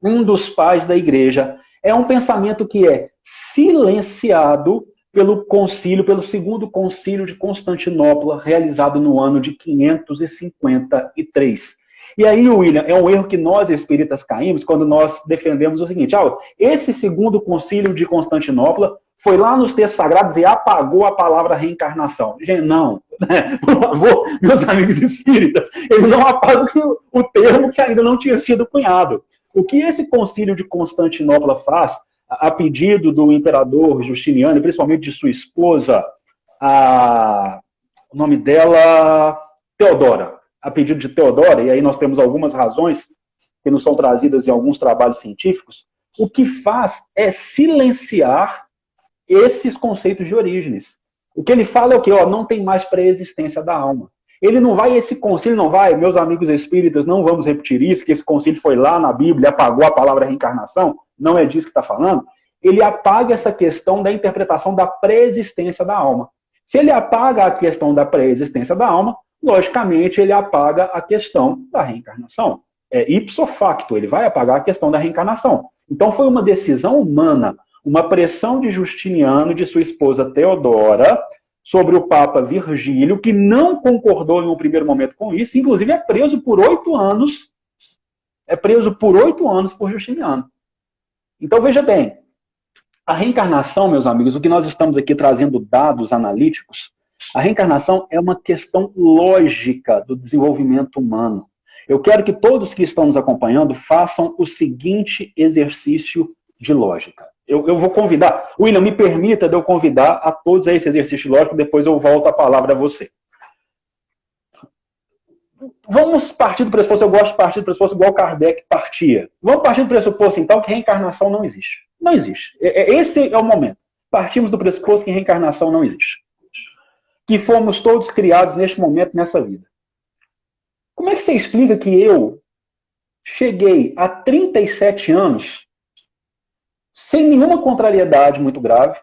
um dos pais da igreja, é um pensamento que é silenciado pelo segundo concílio de Constantinopla, realizado no ano de 553. E aí, William, é um erro que nós espíritas caímos quando nós defendemos o seguinte, esse segundo concílio de Constantinopla foi lá nos textos sagrados e apagou a palavra reencarnação. Gente, não. Por favor, meus amigos espíritas, ele não apaga o termo que ainda não tinha sido cunhado. O que esse concílio de Constantinopla faz, a pedido do imperador Justiniano, e principalmente de sua esposa, o nome dela, Teodora, a pedido de Teodora, e aí nós temos algumas razões que nos são trazidas em alguns trabalhos científicos, o que faz é silenciar esses conceitos de Orígenes. O que ele fala é o quê? Não tem mais pré-existência da alma. Esse concílio não vai, meus amigos espíritas, não vamos repetir isso, que esse concílio foi lá na Bíblia, apagou a palavra reencarnação, não é disso que está falando. Ele apaga essa questão da interpretação da pré-existência da alma. Se ele apaga a questão da pré-existência da alma, logicamente ele apaga a questão da reencarnação. Ipso facto, ele vai apagar a questão da reencarnação. Então foi uma decisão humana, uma pressão de Justiniano e de sua esposa Teodora sobre o Papa Virgílio, que não concordou em um primeiro momento com isso, inclusive é preso por 8 anos. É preso por 8 anos por Justiniano. Então veja bem, a reencarnação, meus amigos, o que nós estamos aqui trazendo dados analíticos, a reencarnação é uma questão lógica do desenvolvimento humano. Eu quero que todos que estão nos acompanhando façam o seguinte exercício de lógica. Eu vou convidar, William, me permita de eu convidar a todos a esse exercício lógico, depois eu volto a palavra a você. Vamos partir do pressuposto, eu gosto de partir do pressuposto igual Kardec partia. Vamos partir do pressuposto, então, que reencarnação não existe. Não existe. Esse é o momento. Partimos do pressuposto que reencarnação não existe. Que fomos todos criados neste momento, nessa vida. Como é que você explica que eu cheguei a 37 anos sem nenhuma contrariedade muito grave,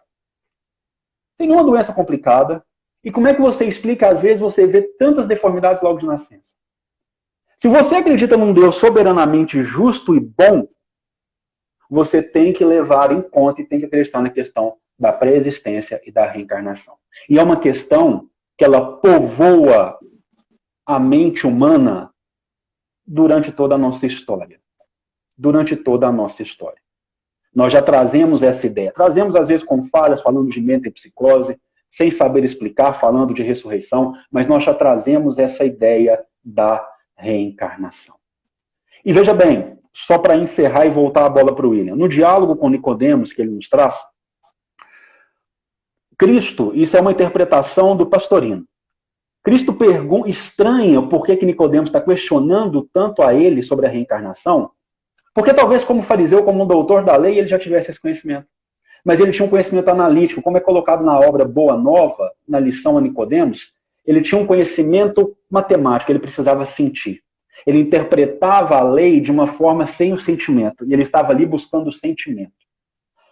sem nenhuma doença complicada. E como é que você explica, às vezes, você vê tantas deformidades logo de nascença? Se você acredita num Deus soberanamente justo e bom, você tem que levar em conta e tem que acreditar na questão da pré-existência e da reencarnação. E é uma questão que ela povoa a mente humana durante toda a nossa história. Durante toda a nossa história. Nós já trazemos essa ideia. Trazemos, às vezes, com falhas, falando de metempsicose, sem saber explicar, falando de ressurreição, mas nós já trazemos essa ideia da reencarnação. E veja bem, só para encerrar e voltar a bola para o William, no diálogo com Nicodemos que ele nos traz, Cristo, isso é uma interpretação do Pastorino. Cristo estranha por que Nicodemos está questionando tanto a ele sobre a reencarnação, porque talvez como fariseu, como um doutor da lei, ele já tivesse esse conhecimento. Mas ele tinha um conhecimento analítico, como é colocado na obra Boa Nova, na lição a Nicodemos, ele tinha um conhecimento matemático, ele precisava sentir. Ele interpretava a lei de uma forma sem o sentimento, e ele estava ali buscando o sentimento.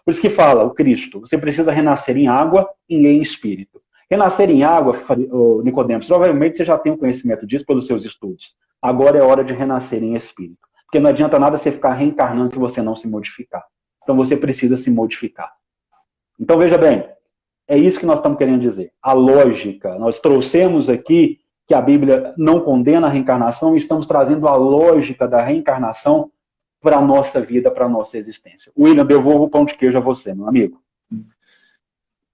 Por isso que fala o Cristo, você precisa renascer em água e em espírito. Renascer em água, Nicodemos, provavelmente você já tem um conhecimento disso pelos seus estudos. Agora é hora de renascer em espírito. Porque não adianta nada você ficar reencarnando se você não se modificar. Então você precisa se modificar. Então veja bem, é isso que nós estamos querendo dizer. A lógica, nós trouxemos aqui que a Bíblia não condena a reencarnação e estamos trazendo a lógica da reencarnação para a nossa vida, para a nossa existência. William, devolvo o pão de queijo a você, meu amigo.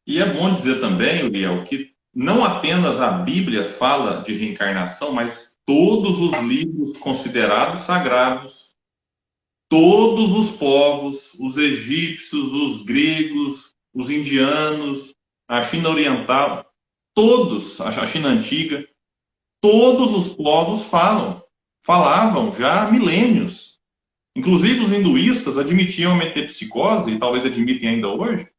E é bom dizer também, Uriel, que não apenas a Bíblia fala de reencarnação, mas todos os livros considerados sagrados, todos os povos, os egípcios, os gregos, os indianos, a China Oriental, todos, a China Antiga, todos os povos falavam já há milênios. Inclusive os hinduístas admitiam a metempsicose, e talvez admitem ainda hoje,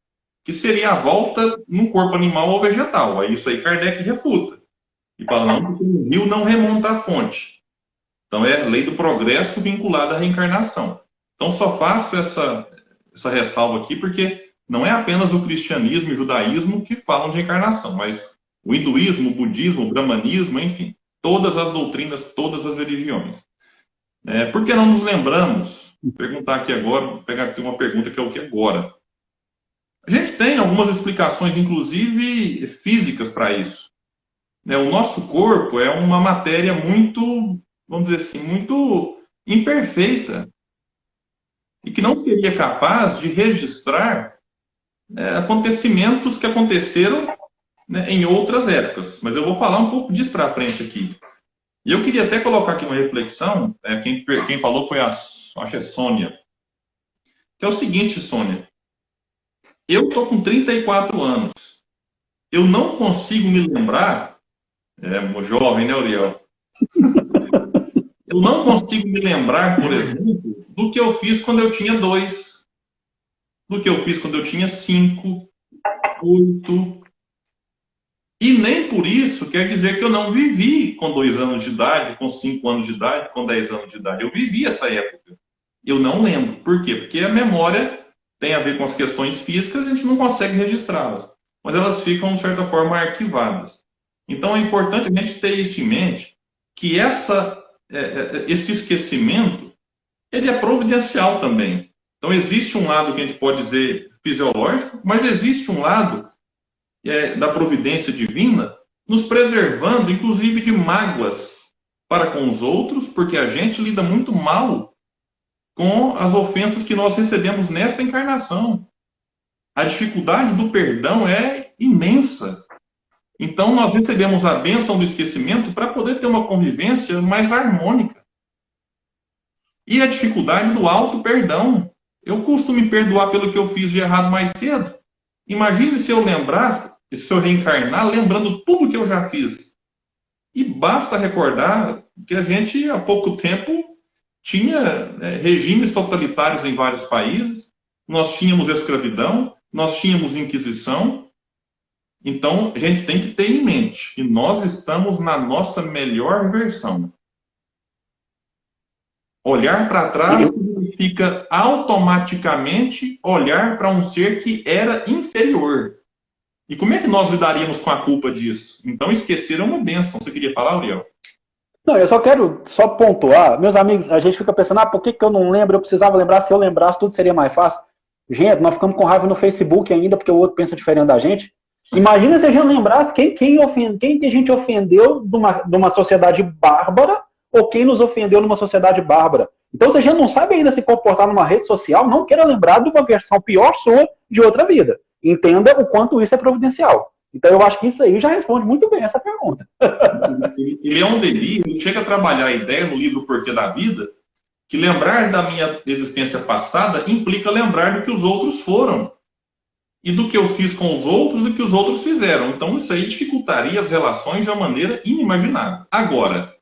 que seria a volta num corpo animal ou vegetal. Aí isso aí Kardec refuta. E fala, não, porque o rio não remonta à fonte. Então é a lei do progresso vinculada à reencarnação. Então só faço essa ressalva aqui, porque não é apenas o cristianismo e o judaísmo que falam de reencarnação, mas o hinduísmo, o budismo, o brahmanismo, enfim, todas as doutrinas, todas as religiões. Por que não nos lembramos? Vou perguntar aqui agora, vou pegar aqui uma pergunta que é o que agora. A gente tem algumas explicações, inclusive físicas, para isso. O nosso corpo é uma matéria muito, vamos dizer assim, muito imperfeita e que não seria capaz de registrar acontecimentos que aconteceram em outras épocas. Mas eu vou falar um pouco disso para frente aqui. E eu queria até colocar aqui uma reflexão, quem falou foi acho que é Sônia, que é o seguinte, Sônia, eu estou com 34 anos, eu não consigo me lembrar, jovem, né, Uriel? Eu não consigo me lembrar, por exemplo, do que eu fiz quando eu tinha 2, do que eu fiz quando eu tinha 5, 8... E nem por isso quer dizer que eu não vivi com 2 anos de idade, com 5 anos de idade, com 10 anos de idade. Eu vivi essa época. Eu não lembro. Por quê? Porque a memória tem a ver com as questões físicas, a gente não consegue registrá-las. Mas elas ficam, de certa forma, arquivadas. Então é importante a gente ter isso em mente, que esse esquecimento, ele é providencial também. Então existe um lado que a gente pode dizer fisiológico, mas existe um lado da providência divina, nos preservando, inclusive, de mágoas para com os outros, porque a gente lida muito mal com as ofensas que nós recebemos nesta encarnação. A dificuldade do perdão é imensa. Então, nós recebemos a bênção do esquecimento para poder ter uma convivência mais harmônica. E a dificuldade do auto-perdão. Eu costumo me perdoar pelo que eu fiz de errado mais cedo. Imagine se eu lembrasse, se eu reencarnar, lembrando tudo que eu já fiz. E basta recordar que a gente, há pouco tempo, tinha regimes totalitários em vários países, nós tínhamos escravidão, nós tínhamos inquisição. Então, a gente tem que ter em mente que nós estamos na nossa melhor versão. Olhar para trás significa automaticamente olhar para um ser que era inferior. E como é que nós lidaríamos com a culpa disso? Então, esquecer é uma bênção. Você queria falar, Uriel? Não, eu só quero pontuar. Meus amigos, a gente fica pensando, por que eu não lembro? Eu precisava lembrar, se eu lembrasse, tudo seria mais fácil. Gente, nós ficamos com raiva no Facebook ainda, porque o outro pensa diferente da gente. Imagina se a gente lembrasse quem que a gente ofendeu de uma sociedade bárbara ou quem nos ofendeu numa sociedade bárbara. Então, se a gente não sabe ainda se comportar numa rede social, não queira lembrar de uma versão pior sua de outra vida. Entenda o quanto isso é providencial. Então, eu acho que isso aí já responde muito bem essa pergunta. E Leon Denis, ele chega a trabalhar a ideia no livro Porquê da Vida, que lembrar da minha existência passada implica lembrar do que os outros foram. E do que eu fiz com os outros, do que os outros fizeram. Então, isso aí dificultaria as relações de uma maneira inimaginável. Agora,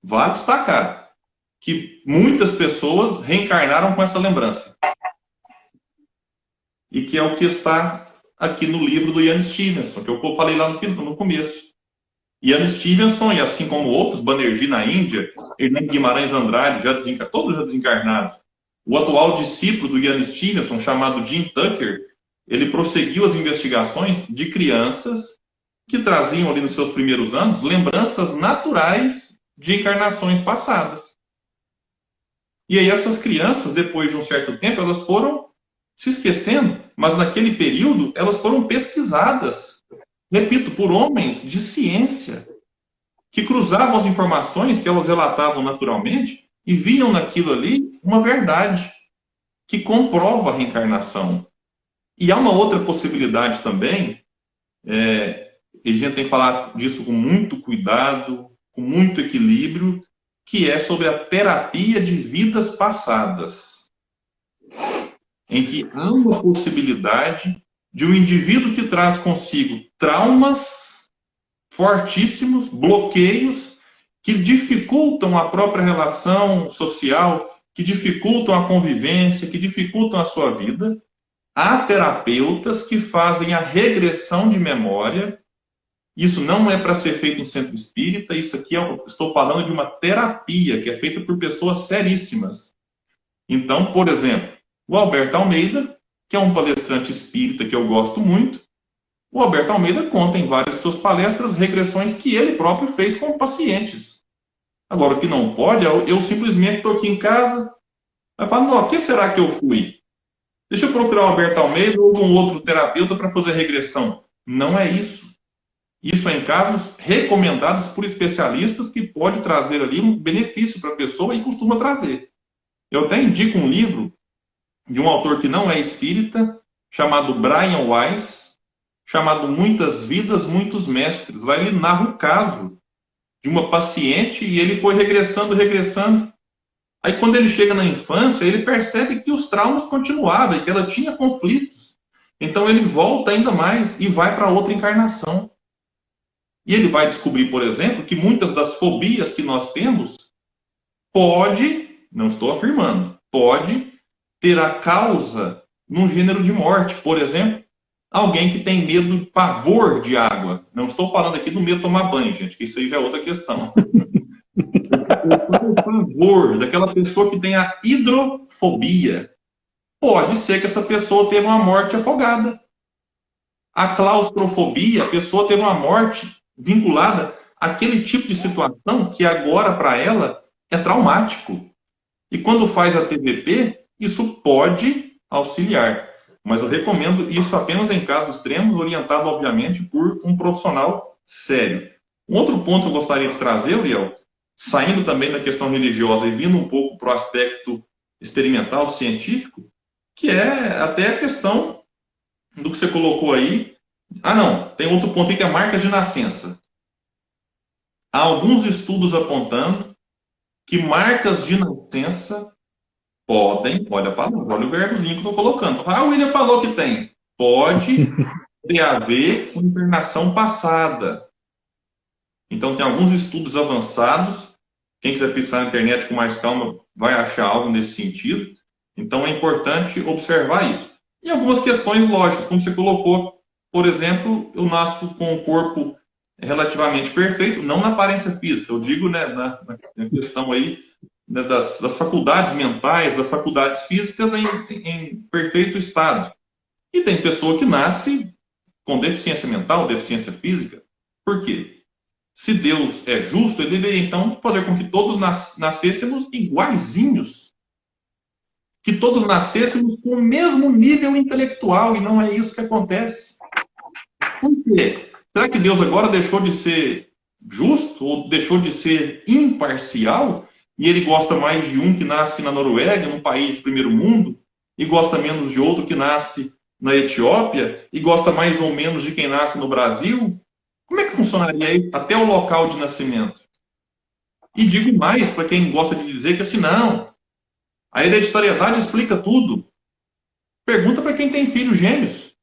vale destacar que muitas pessoas reencarnaram com essa lembrança. E que é o que está aqui no livro do Ian Stevenson, que eu falei lá no começo. Ian Stevenson, e assim como outros, Banerjee na Índia, Hernando Guimarães Andrade, todos já desencarnados. O atual discípulo do Ian Stevenson, chamado Jim Tucker, ele prosseguiu as investigações de crianças que traziam ali nos seus primeiros anos lembranças naturais de encarnações passadas. E aí essas crianças, depois de um certo tempo, elas foram se esquecendo, mas naquele período elas foram pesquisadas, repito, por homens de ciência, que cruzavam as informações que elas relatavam naturalmente e viam naquilo ali uma verdade que comprova a reencarnação. E há uma outra possibilidade também, e a gente tem que falar disso com muito cuidado, com muito equilíbrio, que é sobre a terapia de vidas passadas, em que há uma possibilidade de um indivíduo que traz consigo traumas fortíssimos, bloqueios, que dificultam a própria relação social, que dificultam a convivência, que dificultam a sua vida. Há terapeutas que fazem a regressão de memória. Isso não é para ser feito em centro espírita, isso aqui estou falando de uma terapia que é feita por pessoas seríssimas. Então, por exemplo, o Alberto Almeida, que é um palestrante espírita que eu gosto muito, o Alberto Almeida conta em várias suas palestras regressões que ele próprio fez com pacientes. Agora, o que não pode, eu simplesmente estou aqui em casa, vai falar, não, o que será que eu fui? Deixa eu procurar o Alberto Almeida ou algum outro terapeuta para fazer regressão. Não é isso. Isso é em casos recomendados por especialistas que pode trazer ali um benefício para a pessoa e costuma trazer. Eu até indico um livro de um autor que não é espírita, chamado Brian Weiss, chamado Muitas Vidas, Muitos Mestres. Lá ele narra o caso de uma paciente e ele foi regressando. Aí quando ele chega na infância, ele percebe que os traumas continuavam e que ela tinha conflitos. Então ele volta ainda mais e vai para outra encarnação. E ele vai descobrir, por exemplo, que muitas das fobias que nós temos não estou afirmando, pode ter a causa num gênero de morte. Por exemplo, alguém que tem medo, pavor de água. Não estou falando aqui do medo de tomar banho, gente, que isso aí já é outra questão. O pavor daquela pessoa que tem a hidrofobia. Pode ser que essa pessoa teve uma morte afogada. A claustrofobia, a pessoa teve uma morte vinculada àquele tipo de situação que agora para ela é traumático. E quando faz a TVP, isso pode auxiliar. Mas eu recomendo isso apenas em casos extremos, orientado, obviamente, por um profissional sério. Um outro ponto que eu gostaria de trazer, Uriel, saindo também da questão religiosa e vindo um pouco para o aspecto experimental, científico, que é até a questão do que você colocou aí. Não, tem outro ponto aqui que é marcas de nascença. Há alguns estudos apontando que marcas de nascença podem, olha a palavra, olha o verbozinho que eu estou colocando. O William falou que tem. Pode ter a ver com encarnação passada. Então, tem alguns estudos avançados. Quem quiser pensar na internet com mais calma vai achar algo nesse sentido. Então, é importante observar isso. E algumas questões lógicas, como você colocou. Por exemplo, eu nasço com um corpo relativamente perfeito, não na aparência física. Eu digo, né, na questão aí né, das faculdades mentais, das faculdades físicas em perfeito estado. E tem pessoa que nasce com deficiência mental, deficiência física. Por quê? Se Deus é justo, ele deveria então fazer com que todos nascêssemos iguaizinhos. Que todos nascêssemos com o mesmo nível intelectual, e não é isso que acontece. Por quê? Será que Deus agora deixou de ser justo ou deixou de ser imparcial? E ele gosta mais de um que nasce na Noruega, num país de primeiro mundo, e gosta menos de outro que nasce na Etiópia, e gosta mais ou menos de quem nasce no Brasil? Como é que funcionaria isso até o local de nascimento? E digo mais para quem gosta de dizer que assim, não, a hereditariedade explica tudo. Pergunta para quem tem filhos gêmeos.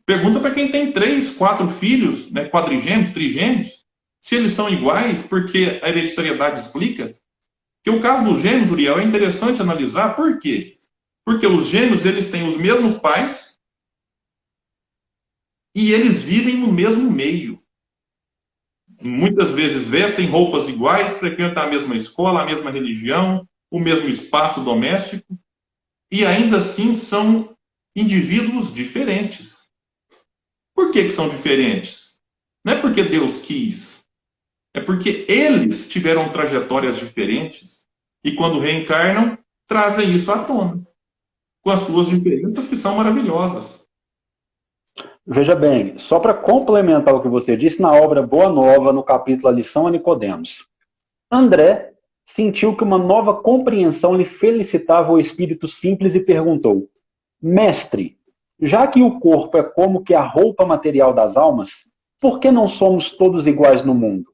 Pergunta para quem tem 3, 4 filhos, né, quadrigêmeos, trigêmeos, se eles são iguais, porque a hereditariedade explica. Que o caso dos gêmeos, Uriel, é interessante analisar. Por quê? Porque os gêmeos, eles têm os mesmos pais e eles vivem no mesmo meio. Muitas vezes vestem roupas iguais, frequentam a mesma escola, a mesma religião, o mesmo espaço doméstico, e ainda assim são indivíduos diferentes. Por que são diferentes? Não é porque Deus quis, é porque eles tiveram trajetórias diferentes, e quando reencarnam, trazem isso à tona, com as suas diferenças que são maravilhosas. Veja bem, só para complementar o que você disse na obra Boa Nova, no capítulo A Lição a Nicodemos. André sentiu que uma nova compreensão lhe felicitava o espírito simples e perguntou: Mestre, já que o corpo é como que a roupa material das almas, por que não somos todos iguais no mundo?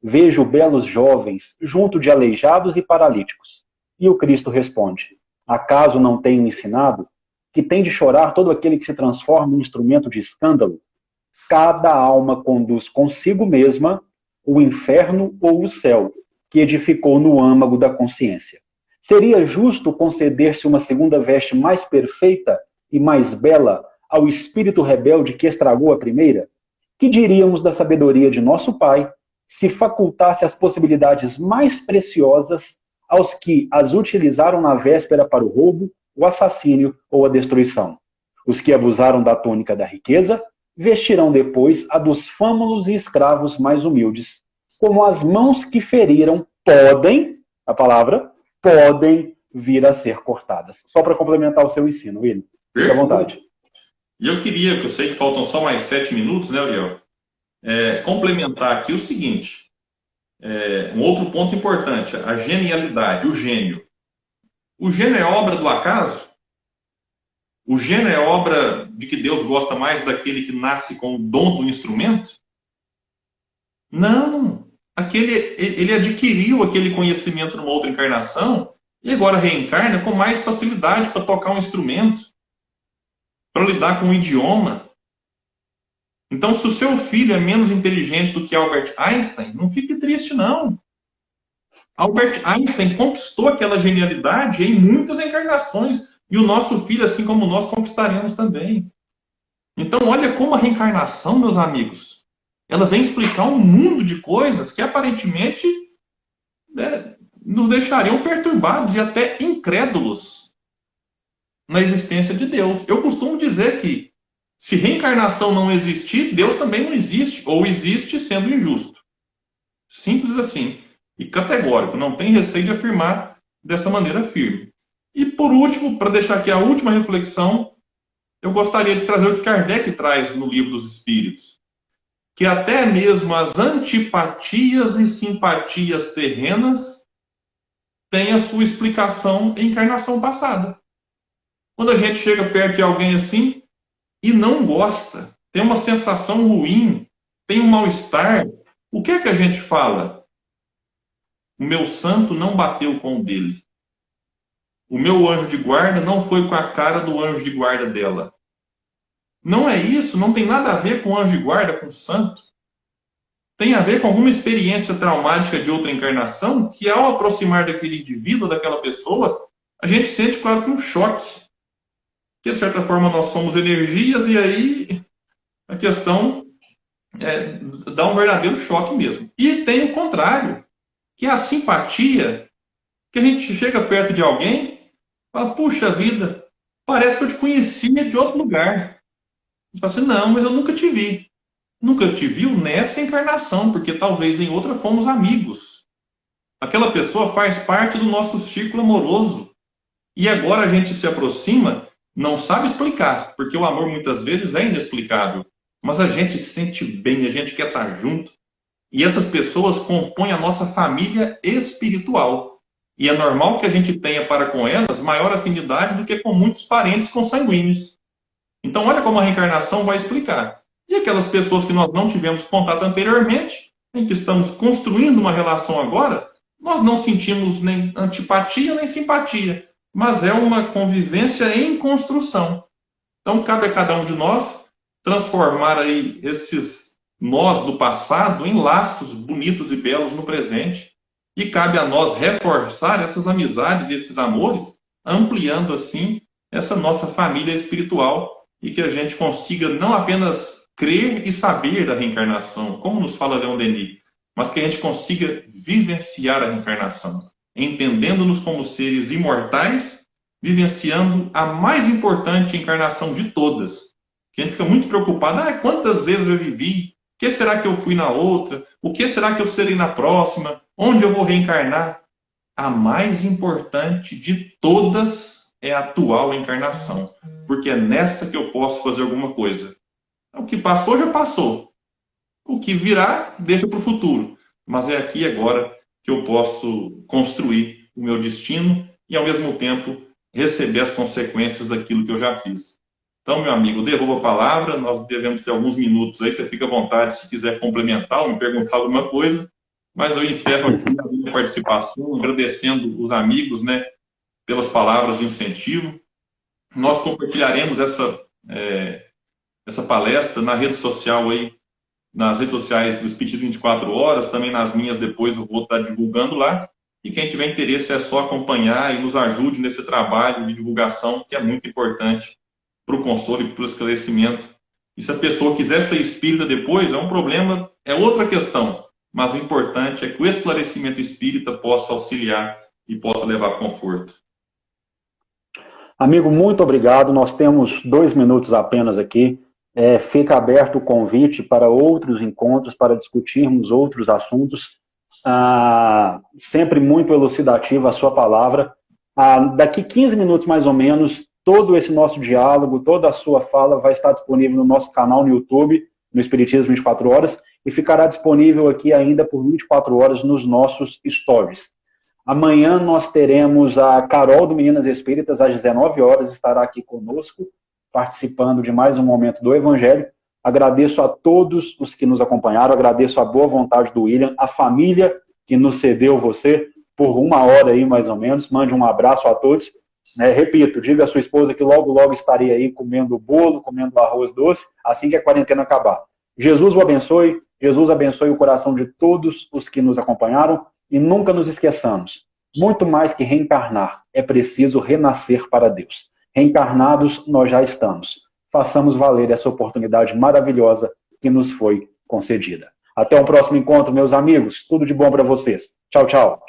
Vejo belos jovens junto de aleijados e paralíticos. E o Cristo responde: Acaso não tenho ensinado que tem de chorar todo aquele que se transforma em instrumento de escândalo? Cada alma conduz consigo mesma o inferno ou o céu, que edificou no âmago da consciência. Seria justo conceder-se uma segunda veste mais perfeita e mais bela ao espírito rebelde que estragou a primeira? Que diríamos da sabedoria de nosso Pai se facultasse as possibilidades mais preciosas aos que as utilizaram na véspera para o roubo, o assassínio ou a destruição? Os que abusaram da tônica da riqueza vestirão depois a dos fâmulos e escravos mais humildes. Como as mãos que feriram podem, a palavra, podem vir a ser cortadas. Só para complementar o seu ensino, William. Fique à vontade. E eu queria, que eu sei que faltam só mais 7 minutos, né, Uriel? Complementar aqui o seguinte. Um outro ponto importante, a genialidade, o gênio. O gênio é obra do acaso? O gênio é obra de que Deus gosta mais daquele que nasce com o dom do instrumento? Não. Ele adquiriu aquele conhecimento numa outra encarnação e agora reencarna com mais facilidade para tocar um instrumento, para lidar com um idioma. Então, se o seu filho é menos inteligente do que Albert Einstein, não fique triste, não. Albert Einstein conquistou aquela genialidade em muitas encarnações. E o nosso filho, assim como nós, conquistaremos também. Então, olha como a reencarnação, meus amigos, ela vem explicar um mundo de coisas que aparentemente nos deixariam perturbados e até incrédulos na existência de Deus. Eu costumo dizer que se reencarnação não existir, Deus também não existe, ou existe sendo injusto. Simples assim. E categórico, não tem receio de afirmar dessa maneira firme. E por último, para deixar aqui a última reflexão, eu gostaria de trazer o que Kardec traz no Livro dos Espíritos, que até mesmo as antipatias e simpatias terrenas têm a sua explicação em encarnação passada. Quando a gente chega perto de alguém assim e não gosta, tem uma sensação ruim, tem um mal-estar, o que é que a gente fala? O meu santo não bateu com o dele. O meu anjo de guarda não foi com a cara do anjo de guarda dela. Não é isso, não tem nada a ver com anjo de guarda, com santo. Tem a ver com alguma experiência traumática de outra encarnação que, ao aproximar daquele indivíduo, daquela pessoa, a gente sente quase que um choque. Que, de certa forma, nós somos energias e aí a questão dá um verdadeiro choque mesmo. E tem o contrário. que é a simpatia, que a gente chega perto de alguém, fala, puxa vida, parece que eu te conhecia de outro lugar. Você fala assim, não, mas eu nunca te vi. Nunca te viu nessa encarnação, porque talvez em outra fomos amigos. Aquela pessoa faz parte do nosso círculo amoroso. E agora a gente se aproxima, não sabe explicar, porque o amor muitas vezes é inexplicável. Mas a gente se sente bem, a gente quer estar junto. E essas pessoas compõem a nossa família espiritual. E é normal que a gente tenha para com elas maior afinidade do que com muitos parentes consanguíneos. Então, olha como a reencarnação vai explicar. E aquelas pessoas que nós não tivemos contato anteriormente, em que estamos construindo uma relação agora, nós não sentimos nem antipatia nem simpatia, mas é uma convivência em construção. Então, cabe a cada um de nós transformar aí esses nós do passado em laços bonitos e belos no presente. E cabe a nós reforçar essas amizades e esses amores, ampliando assim essa nossa família espiritual e que a gente consiga não apenas crer e saber da reencarnação, como nos fala Leon Denis, mas que a gente consiga vivenciar a reencarnação, entendendo-nos como seres imortais, vivenciando a mais importante encarnação de todas. Que a gente fica muito preocupado, quantas vezes eu vivi? O que será que eu fui na outra? O que será que eu serei na próxima? Onde eu vou reencarnar? A mais importante de todas é a atual encarnação, porque é nessa que eu posso fazer alguma coisa. O que passou, já passou. O que virá, deixa para o futuro. Mas é aqui e agora que eu posso construir o meu destino e, ao mesmo tempo, receber as consequências daquilo que eu já fiz. Então, meu amigo, devolvo a palavra. Nós devemos ter alguns minutos aí. Você fica à vontade se quiser complementar ou me perguntar alguma coisa. Mas eu encerro aqui a minha participação, agradecendo os amigos, né, pelas palavras de incentivo. Nós compartilharemos essa palestra na rede social aí, nas redes sociais do Espiritismo 24 Horas, também nas minhas depois eu vou estar divulgando lá. E quem tiver interesse é só acompanhar e nos ajude nesse trabalho de divulgação, que é muito importante para o consolo e para o esclarecimento. E se a pessoa quiser ser espírita depois, é um problema, é outra questão. Mas o importante é que o esclarecimento espírita possa auxiliar e possa levar conforto. Amigo, muito obrigado. Nós temos 2 minutos apenas aqui. Fica aberto o convite para outros encontros, para discutirmos outros assuntos. Sempre muito elucidativa a sua palavra. Daqui 15 minutos, mais ou menos, todo esse nosso diálogo, toda a sua fala vai estar disponível no nosso canal no YouTube, no Espiritismo 24 Horas, e ficará disponível aqui ainda por 24 horas nos nossos stories. Amanhã nós teremos a Carol do Meninas Espíritas, às 19 horas, estará aqui conosco, participando de mais um momento do Evangelho. Agradeço a todos os que nos acompanharam, agradeço a boa vontade do William, a família que nos cedeu você por 1 hora aí, mais ou menos. Mande um abraço a todos. Repito, diga à sua esposa que logo, logo estarei aí comendo bolo, comendo arroz doce, assim que a quarentena acabar. Jesus o abençoe, Jesus abençoe o coração de todos os que nos acompanharam e nunca nos esqueçamos, muito mais que reencarnar, é preciso renascer para Deus. Reencarnados nós já estamos. Façamos valer essa oportunidade maravilhosa que nos foi concedida. Até o próximo encontro, meus amigos. Tudo de bom para vocês. Tchau, tchau.